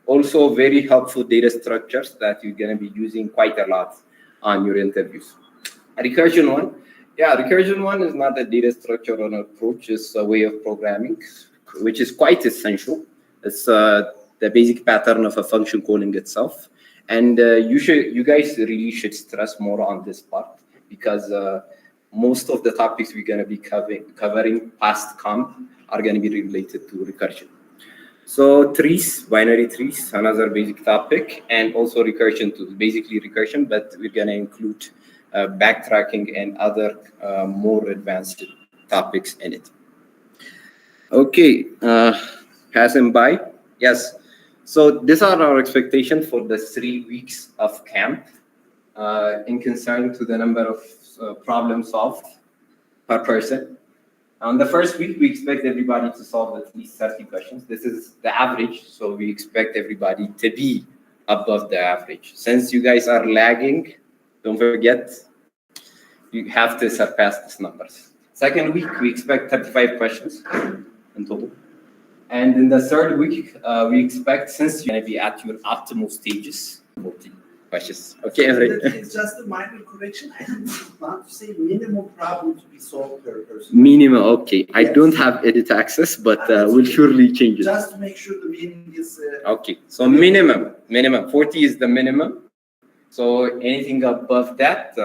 Also very helpful data structures that you're gonna be using quite a lot on your interviews. Recursion one, yeah, recursion one is not a data structure or an approach, it's a way of programming, which is quite essential. It's the basic pattern of a function calling itself. And you guys really should stress more on this part because most of the topics we're going to be covering past comp are going to be related to recursion. So trees, binary trees, another basic topic, and also recursion too, basically recursion, but we're going to include backtracking and other more advanced topics in it. Okay, passing by, yes. So these are our expectations for the 3 weeks of camp in concern to the number of problems solved per person. On the first week, we expect everybody to solve at least 30 questions. This is the average, so we expect everybody to be above the average. Since you guys are lagging, don't forget, you have to surpass these numbers. Second week, we expect 35 questions in total. And in the third week, we expect, since you're going to be at your optimal stages, 40 questions. Okay, It's just a minor correction. I want to say minimum problem to be solved per person. Minimum, okay. I Yes. don't have edit access, but we'll surely change it. Just to make sure the meaning is. Okay, so minimum. 40 is the minimum. So anything above that,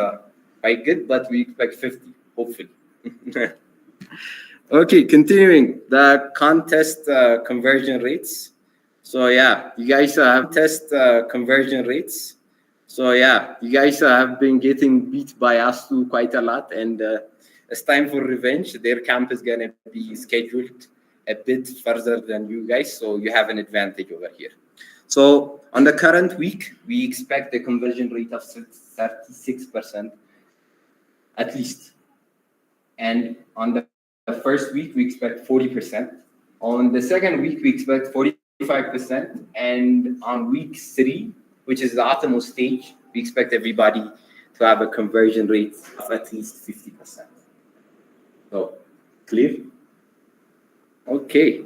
quite good, but we expect 50, hopefully. Okay, continuing the contest conversion rates. So yeah, you guys have test conversion rates. So yeah, you guys have been getting beat by us too quite a lot, and it's time for revenge. Their camp is gonna be scheduled a bit further than you guys, so you have an advantage over here. So on the current week, we expect a conversion rate of 36% at least, and on the first week, we expect 40%. On the second week, we expect 45%. And on week 3, which is the optimal stage, we expect everybody to have a conversion rate of at least 50%. So, clear? Okay.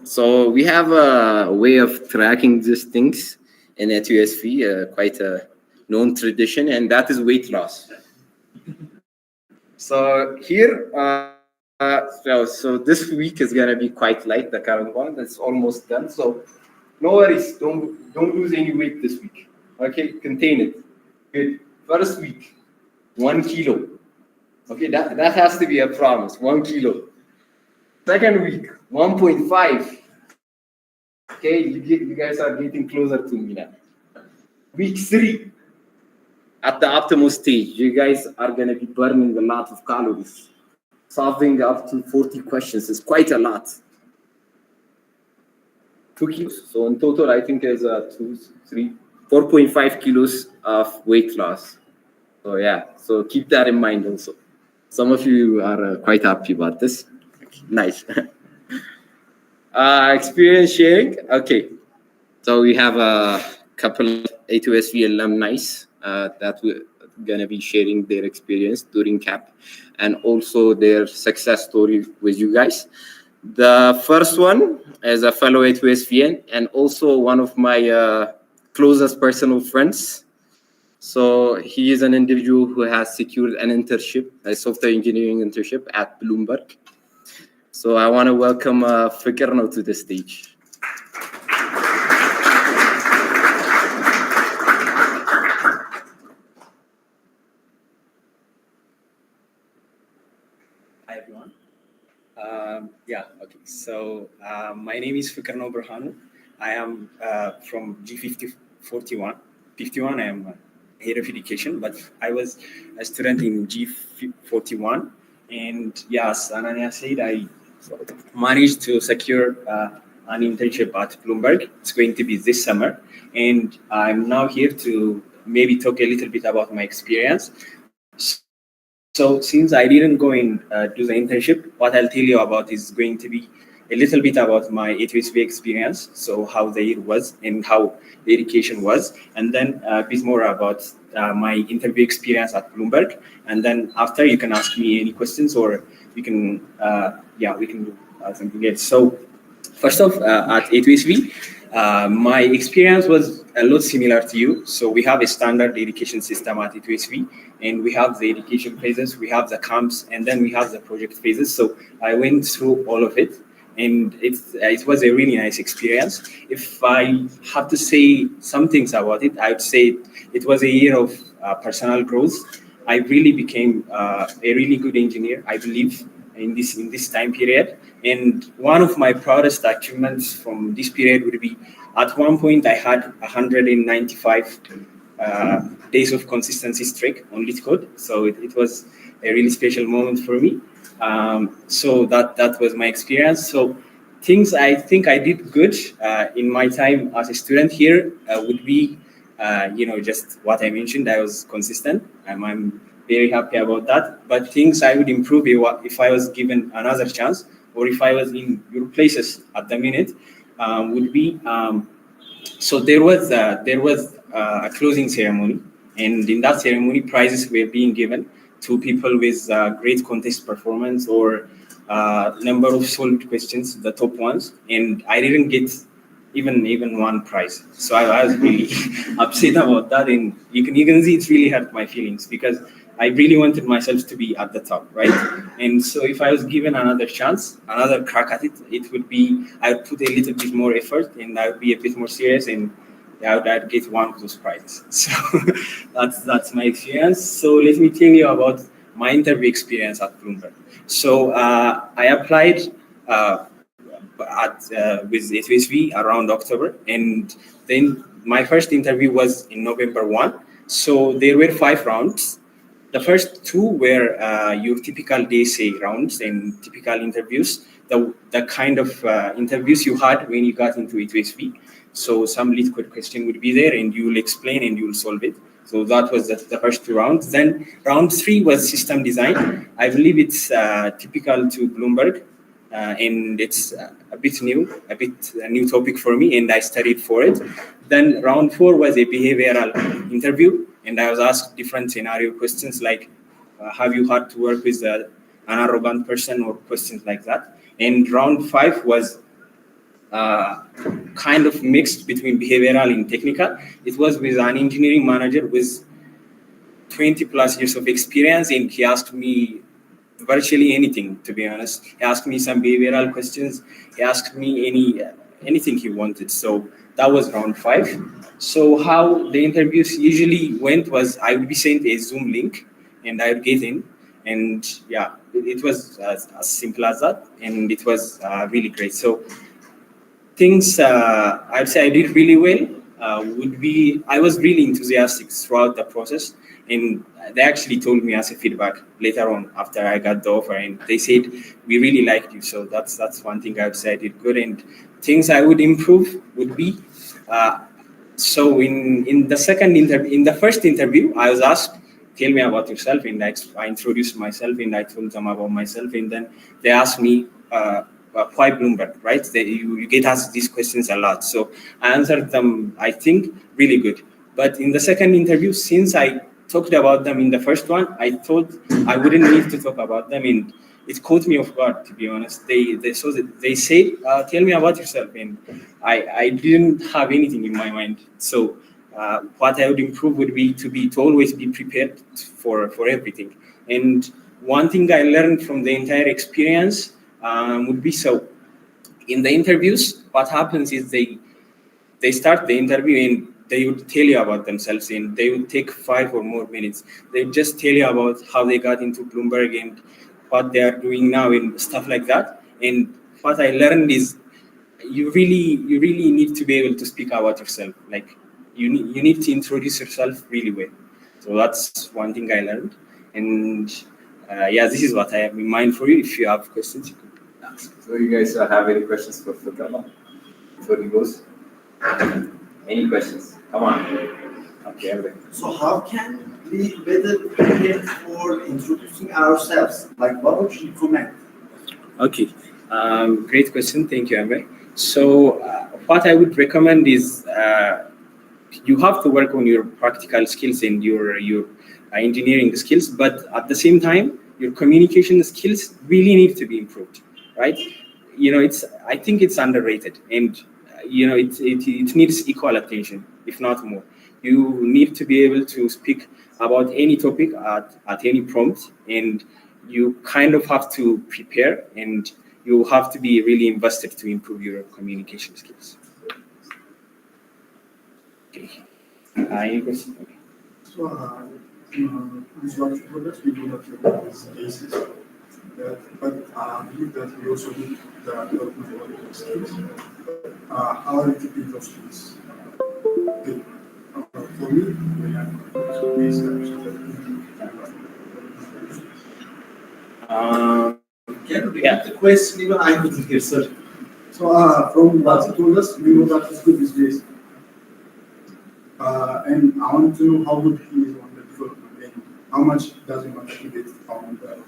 So we have a way of tracking these things in A2SV, quite a known tradition, and that is weight loss. So here, so this week is gonna be quite light, the current one. That's almost done. So no worries, don't lose any weight this week. Okay, contain it. Good. First week, 1 kilo. Okay, that has to be a promise. 1 kilo. Second week, 1.5. Okay, you guys are getting closer to me now. Week 3, at the optimal stage, you guys are gonna be burning a lot of calories. Solving up to 40 questions is quite a lot. 2 kilos. So in total, I think there's 4.5 kilos of weight loss. So yeah, so keep that in mind also. Some of you are quite happy about this. Nice. Experience sharing. Okay. So we have a couple of A2SV alumni that we're gonna be sharing their experience during CAP and also their success story with you guys. The first one is a fellow A2SVN and also one of my closest personal friends. So he is an individual who has secured an internship, a software engineering internship at Bloomberg. So I want to welcome Fikerno to the stage. Hi, everyone. Okay. So my name is Fikerno Berhanu. I am from G5041. 51, I am head of education, but I was a student in G41. And yes, Ananya said I managed to secure an internship at Bloomberg. It's going to be this summer. And I'm now here to maybe talk a little bit about my experience. So since I didn't go and do the internship, what I'll tell you about is going to be a little bit about my A2SV experience, so how the year was and how the education was, and then a bit more about my interview experience at Bloomberg. And then after, you can ask me any questions, or we can, we can do something else. So first off, at A2SV, my experience was a lot similar to you. So we have a standard education system at A2SV, and we have the education phases, we have the camps, and then we have the project phases. So I went through all of it, and it was a really nice experience. If I have to say some things about it, I would say it was a year of personal growth. I really became a really good engineer, I believe, in this time period. And one of my proudest achievements from this period would be, at one point I had 195 days of consistency streak on LeetCode. So it was a really special moment for me. So that was my experience. So things I think I did good in my time as a student here would be, just what I mentioned. I was consistent. I'm very happy about that. But things I would improve if I was given another chance, or if I was in your places at the minute, would be, so there was a closing ceremony, and in that ceremony, prizes were being given to people with great contest performance or number of solved questions, the top ones, and I didn't get even one prize. So I was really upset about that, and you can see it really hurt my feelings, because I really wanted myself to be at the top, right? And so if I was given another chance, another crack at it, it would be, I would put a little bit more effort, and I would be a bit more serious, and I'd get one of those prizes. So that's my experience. So let me tell you about my interview experience at Bloomberg. So I applied with A2SV around October, and then my first interview was in November 1. So there were 5 rounds. The first 2 were your typical DSA rounds and typical interviews, the kind of interviews you had when you got into A2SV. So some LeetCode question would be there, and you will explain and you will solve it. So that was the first 2 rounds. Then round 3 was system design. I believe it's typical to Bloomberg, and it's a new topic for me, and I studied for it. Then round 4 was a behavioral interview, and I was asked different scenario questions like, have you had to work with an arrogant person, or questions like that. And round 5 was kind of mixed between behavioral and technical. It was with an engineering manager with 20 plus years of experience, and he asked me virtually anything, to be honest. He asked me some behavioral questions. He asked me anything he wanted. So that was round 5. So how the interviews usually went was, I would be sent a Zoom link, and I would get in. And yeah, it was as simple as that. And it was really great. So things I'd say I did really well would be, I was really enthusiastic throughout the process. And they actually told me as a feedback later on after I got the offer, and they said, we really liked you. So that's one thing I would say I did good. And things I would improve would be, so in the first interview, I was asked, tell me about yourself, and I introduced myself and I told them about myself, and then they asked me why Bloomberg, right? You get asked these questions a lot, so I answered them, I think, really good. But in the second interview, since I talked about them in the first one, I thought I wouldn't need to talk about them, and it caught me off guard, to be honest. They say, tell me about yourself, and I didn't have anything in my mind. So what I would improve would be to always be prepared for everything. And one thing I learned from the entire experience would be, so in the interviews, what happens is they start the interview and they would tell you about themselves, and they would take 5 or more minutes. They would just tell you about how they got into Bloomberg and what they are doing now and stuff like that. And what I learned is you really need to be able to speak about yourself. Like you need to introduce yourself really well. So that's one thing I learned. And yeah, this is what I have in mind for you. If you have questions, you can ask. So you guys have any questions for Fukama before he goes? Any questions? Come on. Okay, everything. So how can we better prepare for introducing ourselves? Like what would you recommend? Okay, great question. Thank you, Amber. So what I would recommend is you have to work on your practical skills and your engineering skills, but at the same time, your communication skills really need to be improved, right? I think it's underrated, and it needs equal attention, if not more. You need to be able to speak about any topic at any prompt, and you kind of have to prepare, and you have to be really invested to improve your communication skills. Okay. Any questions? Okay. So, with what you told us, we do not recognize cases, but I believe that we also need the development of skills. How are you keeping those skills? Okay. For me, we have ways Can you repeat the question? Even I couldn't hear, sir. So, from what you told us, we know that it's good these days. And I want to know how good he is on the development and how much does he contribute on the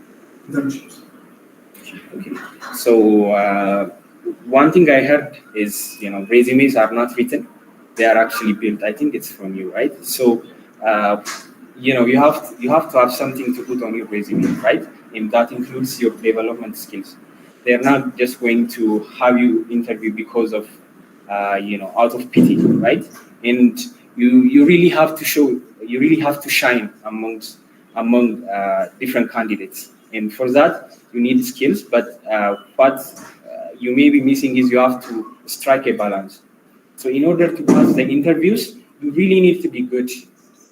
internships. Okay. So one thing I heard is, resumes are not written; they are actually built. I think it's from you, right? So, you have to have something to put on your resume, right? And that includes your development skills. They're not just going to have you interview because of, out of pity, right? And you really have to shine among different candidates. And for that, you need skills, but what you may be missing is you have to strike a balance. So in order to pass the interviews, you really need to be good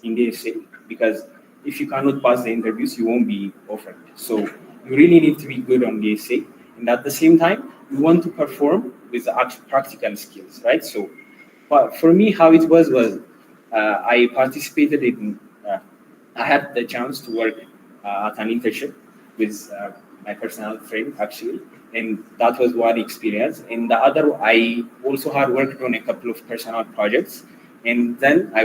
in the essay, because if you cannot pass the interviews, you won't be offered. So you really need to be good on the essay, and at the same time, you want to perform with actual practical skills, right? So for me, how it was I participated in, I had the chance to work at an internship with my personal friend, actually, and that was one experience. And the other, I also had worked on a couple of personal projects, and then I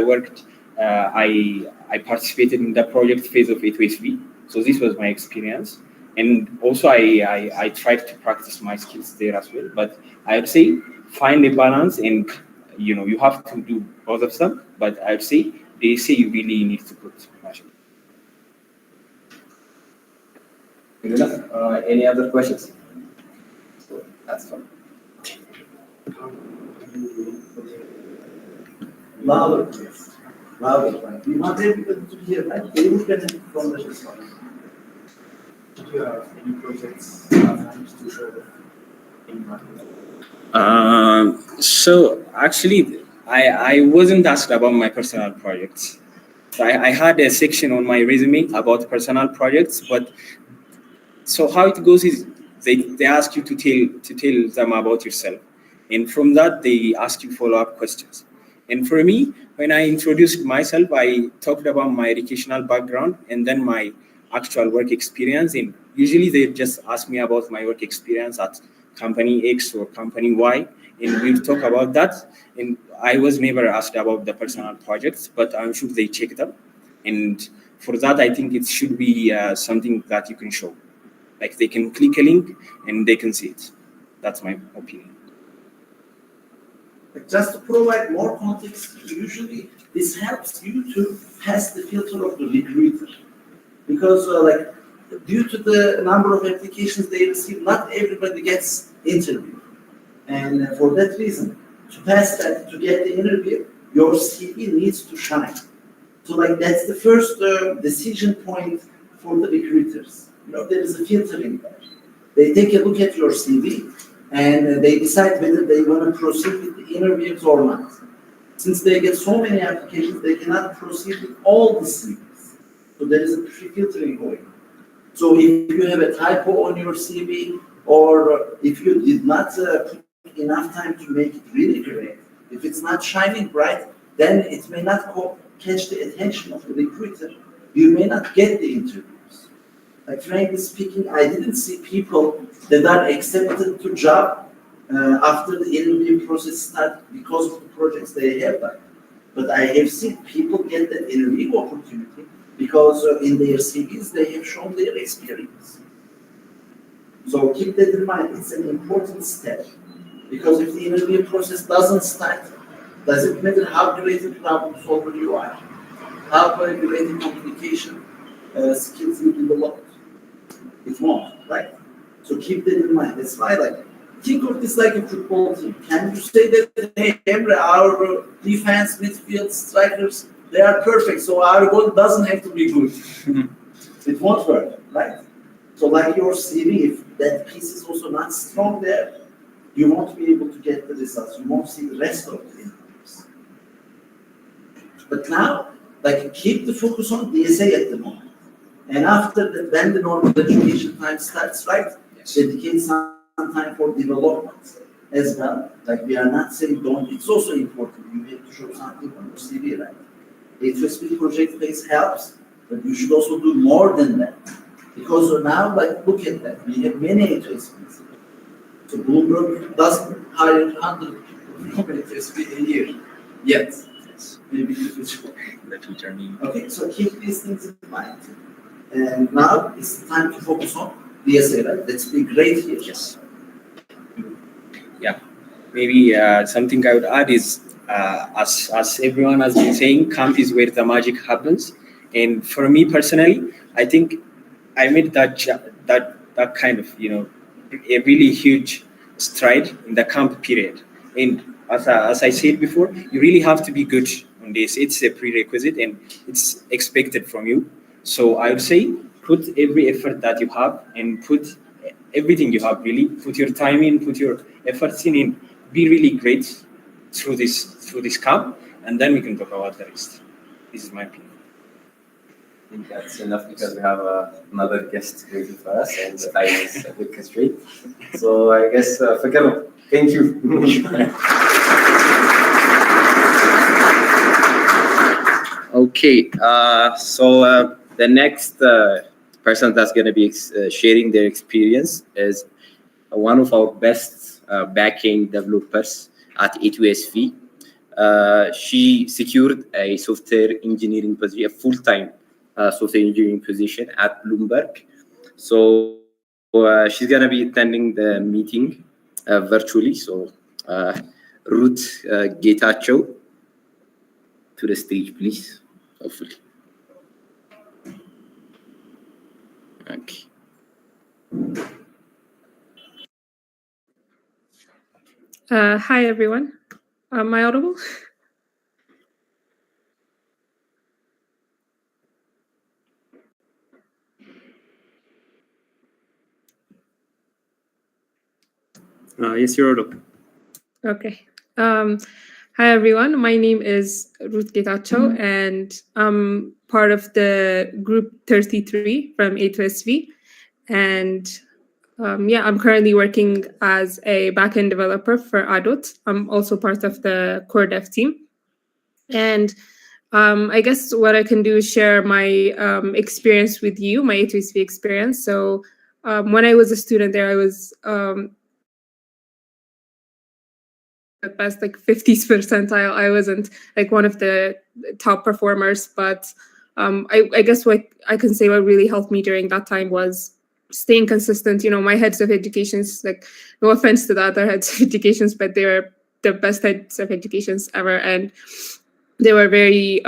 participated in the project phase of A2SV. So this was my experience, and also I tried to practice my skills there as well. But I would say find a balance, and you have to do both of them. But I would say they say you really need to put passion. Good enough. Any other questions? So that's fine. Louder, please. Louder. We want everybody to hear, right? They will benefit from the response. Do you have any projects to show in So actually, I wasn't asked about my personal projects. I had a section on my resume about personal projects, but so how it goes is they ask you to tell them about yourself, and from that they ask you follow-up questions. And for me, when I introduced myself, I talked about my educational background and then my actual work experience. And usually they just ask me about my work experience at company X or company Y, and we'll talk about that. And I was never asked about the personal projects, but I'm sure they check them. And for that, I think it should be something that you can show. Like they can click a link and they can see it. That's my opinion. Just to provide more context, usually this helps you to pass the filter of the recruiter. Because due to the number of applications they receive, not everybody gets interviewed. And for that reason, to pass that, to get the interview, your CV needs to shine. So that's the first decision point for the recruiters. There is a filtering there. They take a look at your CV and they decide whether they want to proceed with the interviews or not. Since they get so many applications, they cannot proceed with all the CVs. So there is a pre-filtering going on. So if you have a typo on your CV, or if you did not put enough time to make it really great, if it's not shining bright, then it may not catch the attention of the recruiter. You may not get the interviews. Frankly speaking, I didn't see people that are accepted to job after the interview process started because of the projects they have done. But I have seen people get that interview opportunity because in their CVs they have shown their experience. So keep that in mind. It's an important step, because if the interview process doesn't start, doesn't matter how great a problem solver you are, how great a communication skills you develop. It won't, right? So keep that in mind. That's why, think of this like a football team. Can you say that, hey, Emre, our defense, midfield, strikers, they are perfect, so our goal doesn't have to be good. It won't work, right? So your CV, if that piece is also not strong there, you won't be able to get the results. You won't see the rest of the interviews. But now, keep the focus on DSA at the moment. And after that, when the normal education time starts, right? Yes. Dedicate some time for development as well. We are not saying don't. It's also important. You have to show something on your CV, right? A2SV project phase helps, but you should also do more than that. Because now, look at that. We have many A2SVs. So Bloomberg doesn't hire 100 people from A2SV a year yet. Yes. Maybe in the future. Okay, so keep these things in mind. And now it's time to focus on DSA, right? Let's be great here. Yes. Yeah. Maybe something I would add is, as everyone has been saying, camp is where the magic happens. And for me personally, I think I made that kind of, a really huge stride in the camp period. And as I said before, you really have to be good on this. It's a prerequisite and it's expected from you. So I would say put every effort that you have and put everything you have, really. Put your time in, put your efforts in, and be really great through this camp, and then we can talk about the rest. This is my opinion. I think that's enough, because we have another guest waiting for us and the time is a bit constrained. So I guess, Fikr, thank you. Okay, so the next person that's going to be sharing their experience is one of our best backend developers at A2SV. She secured a software engineering position, a full-time software engineering position at Bloomberg. So she's going to be attending the meeting virtually. So Ruth Getachew, to the stage, please, hopefully. Okay. Hi, everyone. Am I audible? Yes, you're audible. Okay. Hi, everyone. My name is Ruth Getachew, and I'm part of the group 33 from A2SV. And I'm currently working as a backend developer for Adot. I'm also part of the core dev team. And I guess what I can do is share my experience with you, my A2SV experience. So when I was a student there, I was at best 50th percentile. I wasn't one of the top performers, but I guess what I can say what really helped me during that time was staying consistent. My heads of educations, like, no offense to the other heads of educations, but they were the best heads of educations ever, and they were very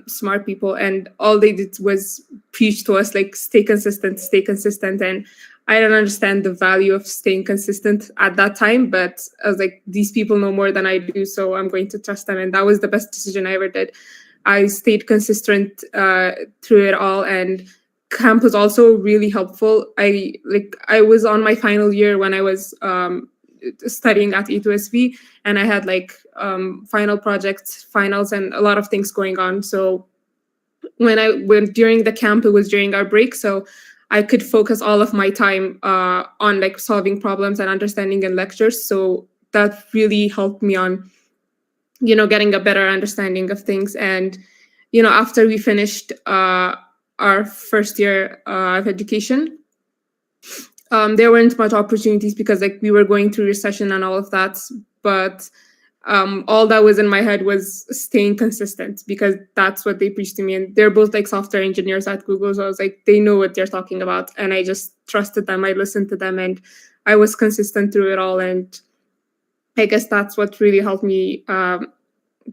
smart people, and all they did was preach to us, like, stay consistent. And I don't understand the value of staying consistent at that time, but I was like, these people know more than I do, so I'm going to trust them. And that was the best decision I ever did. I stayed consistent through it all, and camp was also really helpful. I was on my final year when I was studying at A2SV, and I had like final projects, finals, and a lot of things going on. So when during the camp, it was during our break, so I could focus all of my time on like solving problems and understanding in lectures. So that really helped me on getting a better understanding of things. And after we finished our first year of education, there weren't much opportunities because like we were going through recession and all of that. But all that was in my head was staying consistent, because that's what they preached to me. And they're both like software engineers at Google, so I was like, they know what they're talking about, and I just trusted them. I listened to them, and I was consistent through it all. And I guess that's what really helped me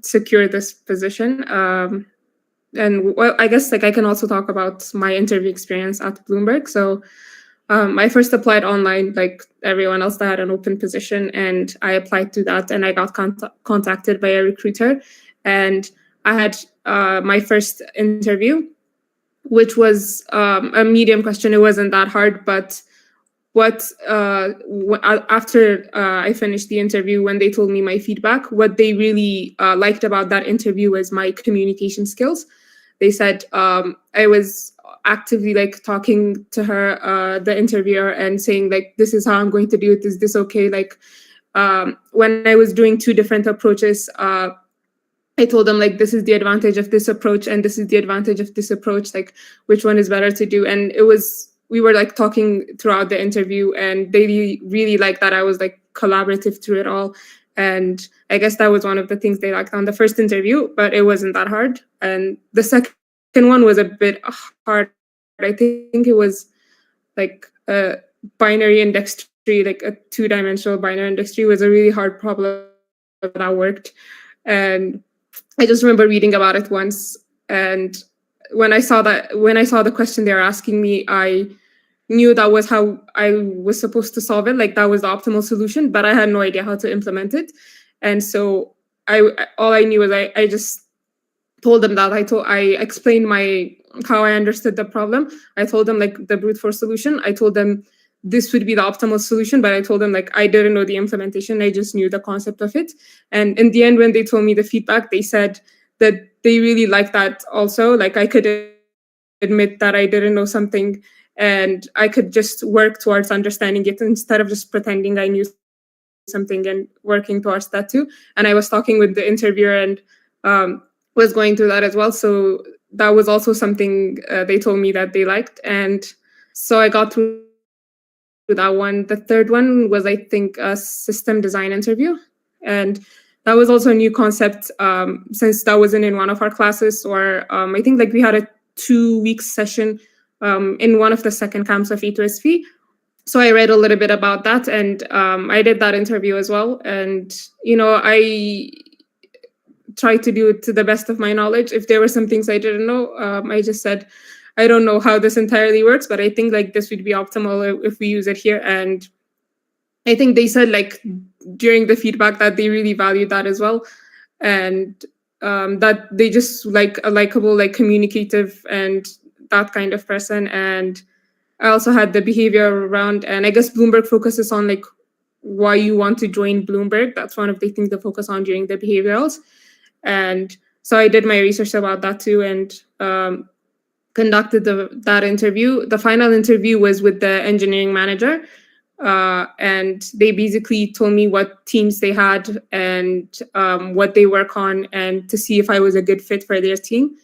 secure this position. And well, I guess like I can also talk about my interview experience at Bloomberg. So I first applied online, like everyone else that had an open position, and I applied to that, and I got contacted by a recruiter, and I had my first interview, which was a medium question. It wasn't that hard, but after I finished the interview, when they told me my feedback, what they really liked about that interview was my communication skills. They said I was actively like talking to her, the interviewer, and saying like, this is how I'm going to do it. Is this okay? Like when I was doing two different approaches, I told them like, this is the advantage of this approach and this is the advantage of this approach, like which one is better to do. And we were like talking throughout the interview, and they really liked that I was like collaborative through it all. And I guess that was one of the things they liked on the first interview, but it wasn't that hard. And the second one was a bit hard. I think it was like a binary index tree, like a two-dimensional binary index tree was a really hard problem that worked. And I just remember reading about it once, and when I saw the question they were asking me, I knew that was how I was supposed to solve it. Like that was the optimal solution, but I had no idea how to implement it. And so all I knew was I just told them that I explained how I understood the problem. I told them like the brute force solution. I told them this would be the optimal solution, but I told them like I didn't know the implementation. I just knew the concept of it. And in the end, when they told me the feedback, they said that they really liked that also. Like I could admit that I didn't know something, and I could just work towards understanding it instead of just pretending I knew something and working towards that too. And I was talking with the interviewer and was going through that as well. So that was also something they told me that they liked. And so I got through that one. The third one was, I think, a system design interview. And that was also a new concept since that wasn't in one of our classes, or I think like we had a 2-week session in one of the second camps of A2SV. So I read a little bit about that, and I did that interview as well. And, I tried to do it to the best of my knowledge. If there were some things I didn't know, I just said, I don't know how this entirely works, but I think like this would be optimal if we use it here. And I think they said like during the feedback that they really valued that as well. And that they just like a likable, like communicative and that kind of person. And I also had the behavior around, and I guess Bloomberg focuses on like why you want to join Bloomberg. That's one of the things they focus on during the behaviorals. And so I did my research about that too, and conducted that interview. The final interview was with the engineering manager, and they basically told me what teams they had and what they work on, and to see if I was a good fit for their team.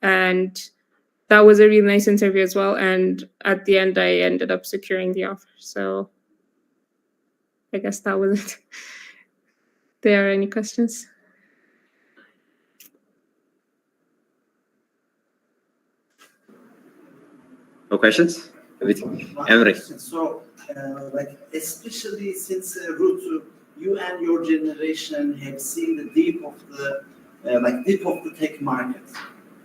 And that was a really nice interview as well. And at the end, I ended up securing the offer. So I guess that was it. There are any questions? No questions? Everything. Emre. So, like, especially since Ruth, you and your generation have seen the deep of the deep of the tech market.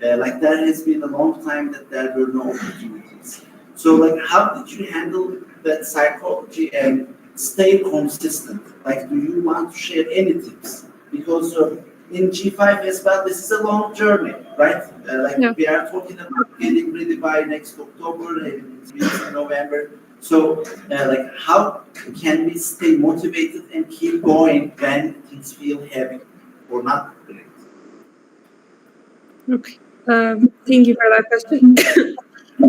Like there has been a long time that there were no opportunities. So, like, how did you handle that psychology and stay consistent? Like, do you want to share any tips? Because in G5 as well, this is a long journey, right? Yeah. We are talking about getting ready by next October, having meetings in November. So, like, how can we stay motivated and keep going when things feel heavy or not great? Okay. Thank you for that question.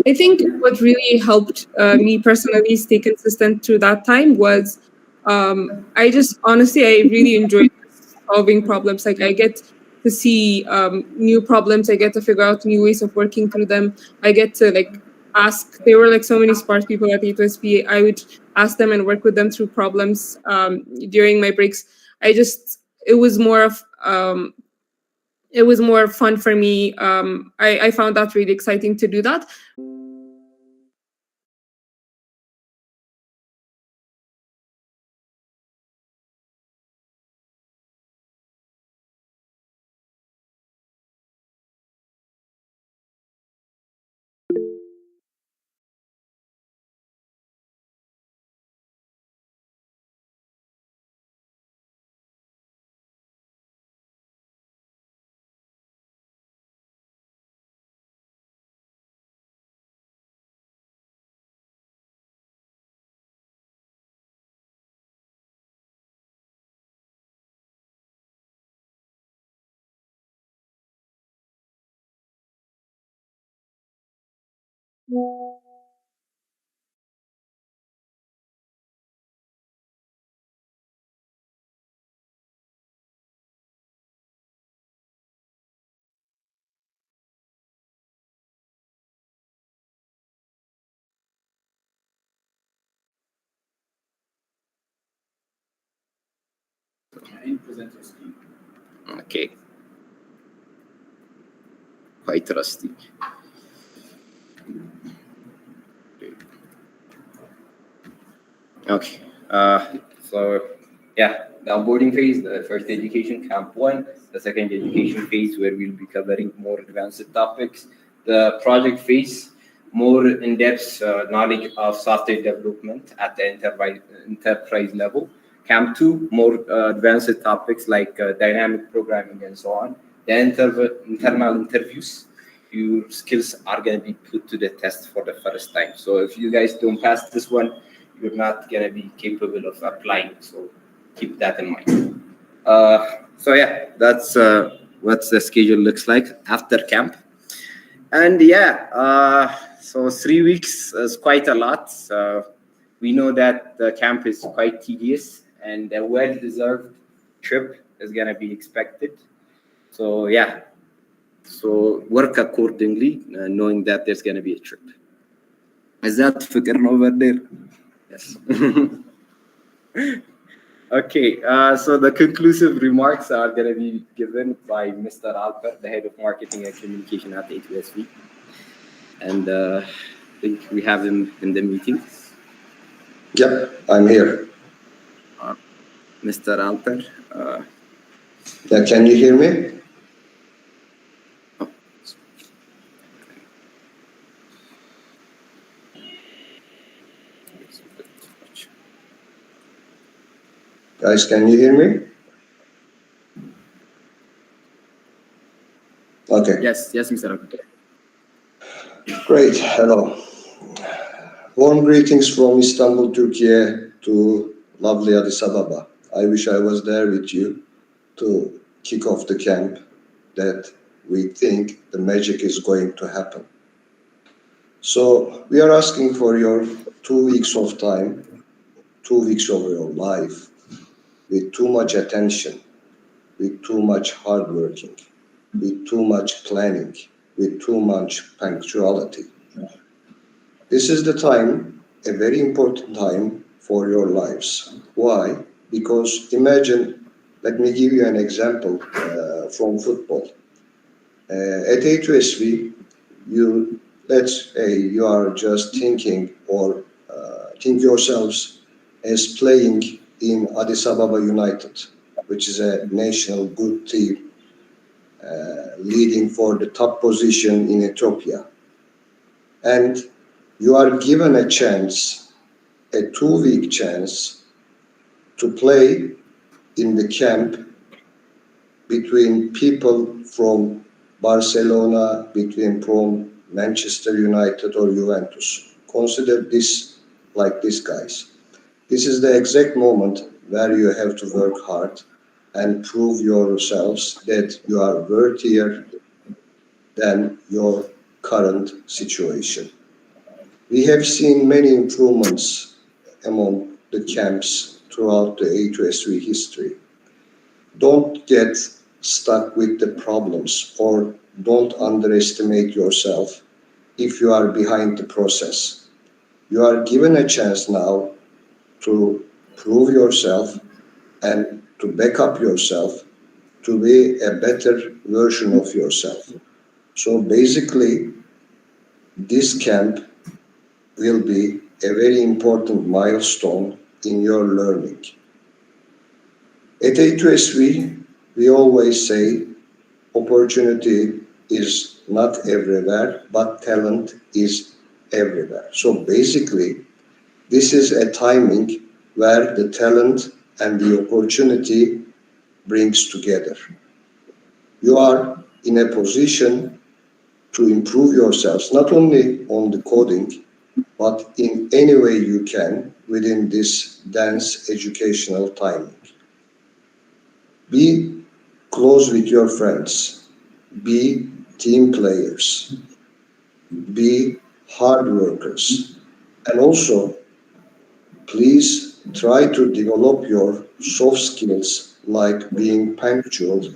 I think what really helped me personally stay consistent through that time was I just honestly, I really enjoyed solving problems. Like I get to see new problems. I get to figure out new ways of working through them. I get to like ask. There were like so many smart people at A2SV. I would ask them and work with them through problems during my breaks. It was more of it was more fun for me. I found that really exciting to do that. Okay. Quite rusty. Okay. So yeah, the onboarding phase, the first education camp 1, the second education phase where we'll be covering more advanced topics, the project phase, more in-depth knowledge of software development at the enterprise level. Camp 2, more advanced topics like dynamic programming and so on. The internal interviews, your skills are going to be put to the test for the first time. So if you guys don't pass this one, you're not going to be capable of applying. So keep that in mind. So yeah, that's what the schedule looks like after camp. And yeah, so 3 weeks is quite a lot. We know that the camp is quite tedious and a well-deserved trip is going to be expected. So yeah, so work accordingly, knowing that there's going to be a trip. Is that Fikr over there? Yes. Okay, so the conclusive remarks are going to be given by Mr. Alper, the head of marketing and communication at A2SV. And I think we have him in the meeting. Yep, I'm here. Mr. Alper. Yeah, can you hear me? Guys, can you hear me? Okay. Yes, Mr. Alper. Great, hello. Warm greetings from Istanbul, Turkey to lovely Addis Ababa. I wish I was there with you to kick off the camp that we think the magic is going to happen. So we are asking for your 2 weeks of time, 2 weeks of your life, with too much attention, with too much hard working, with too much planning, with too much punctuality. This is the time, a very important time for your lives. Why? Because imagine, let me give you an example from football. At A2SV, you let's say you are just thinking or think yourselves as playing in Addis Ababa United, which is a national good team leading for the top position in Ethiopia. And you are given a chance, a 2-week chance, to play in the camp between people from Barcelona, from Manchester United or Juventus. Consider this like this, guys. This is the exact moment where you have to work hard and prove yourselves that you are worthier than your current situation. We have seen many improvements among the camps throughout the A2SV history. Don't get stuck with the problems or don't underestimate yourself if you are behind the process. You are given a chance now to prove yourself and to back up yourself to be a better version of yourself. So basically, this camp will be a very important milestone in your learning. At A2SV, we always say opportunity is not everywhere, but talent is everywhere. So basically, this is a timing where the talent and the opportunity brings together. You are in a position to improve yourselves, not only on the coding, but in any way you can within this dense educational timing. Be close with your friends, be team players, be hard workers, and also please try to develop your soft skills like being punctual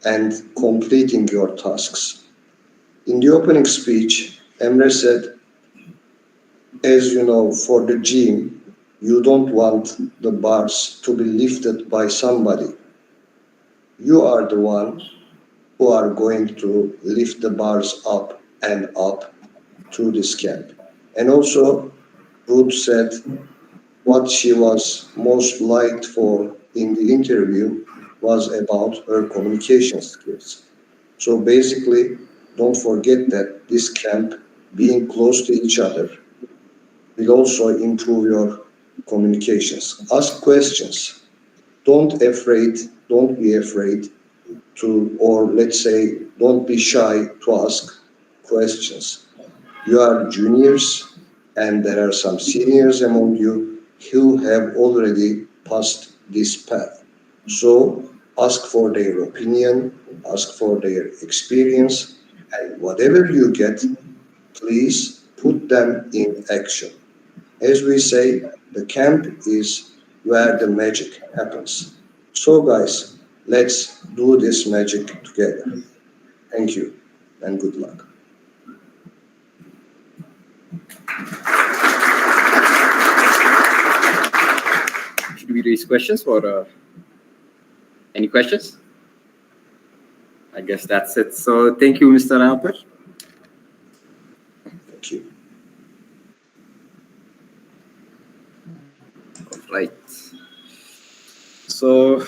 and completing your tasks. In the opening speech, Emre said, as you know, for the gym, you don't want the bars to be lifted by somebody. You are the one who are going to lift the bars up and up through this camp. And also, Ruth said what she was most liked for in the interview was about her communication skills. So basically, don't forget that this camp, being close to each other, will also improve your communications. Ask questions. Don't be afraid to, or let's say, don't be shy to ask questions. You are juniors and there are some seniors among you who have already passed this path. So ask for their opinion, ask for their experience, and whatever you get, please put them in action. As we say, the camp is where the magic happens. So guys, let's do this magic together. Thank you and good luck. Should we raise questions or any questions? I guess that's it. So thank you, Mr. Albert. Thank you. Right. So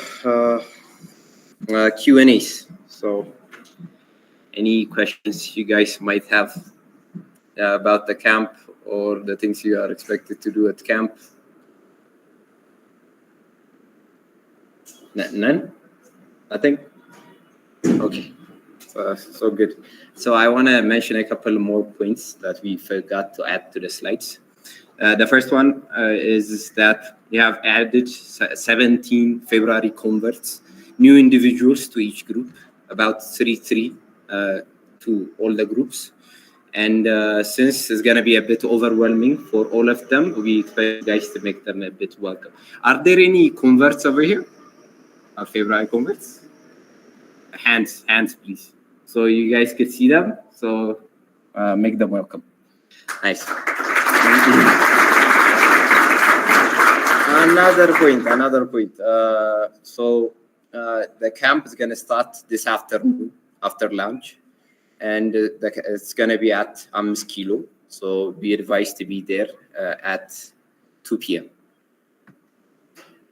Q&As. So any questions you guys might have about the camp or the things you are expected to do at camp? None? Nothing? Okay. So good. So I want to mention a couple more points that we forgot to add to the slides. The first one is that we have added 17 February converts, new individuals to each group, about 3 to all the groups. And since it's going to be a bit overwhelming for all of them, we expect you guys to make them a bit welcome. Are there any converts over here? February converts? Hands, please. So you guys could see them. So make them welcome. Nice. Another point. So the camp is going to start this afternoon after lunch. and it's gonna be at 5 kilo. So be advised to be there at 2 p.m.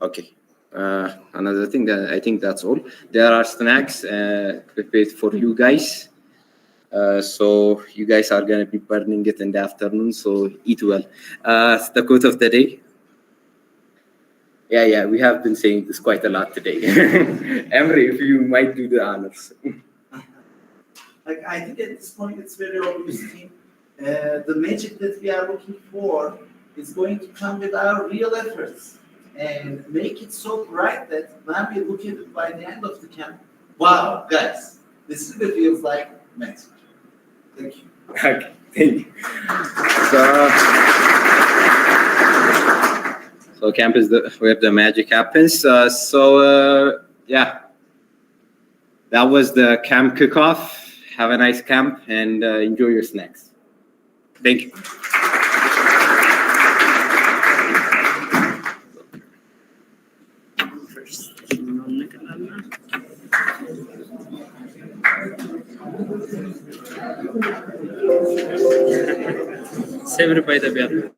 Okay. Another thing that I think that's all. There are snacks prepared for you guys. So you guys are gonna be burning it in the afternoon. So eat well. The quote of the day. Yeah, we have been saying this quite a lot today. Emre, if you might do the honors. Like, I think at this point it's very obvious, team. The magic that we are looking for is going to come with our real efforts and make it so bright that when we look at it by the end of the camp, wow, guys, this really feels like magic. Thank you. Okay, thank you. So camp is where the magic happens. Yeah, that was the camp kickoff. Have a nice camp and enjoy your snacks. Thank you. Everybody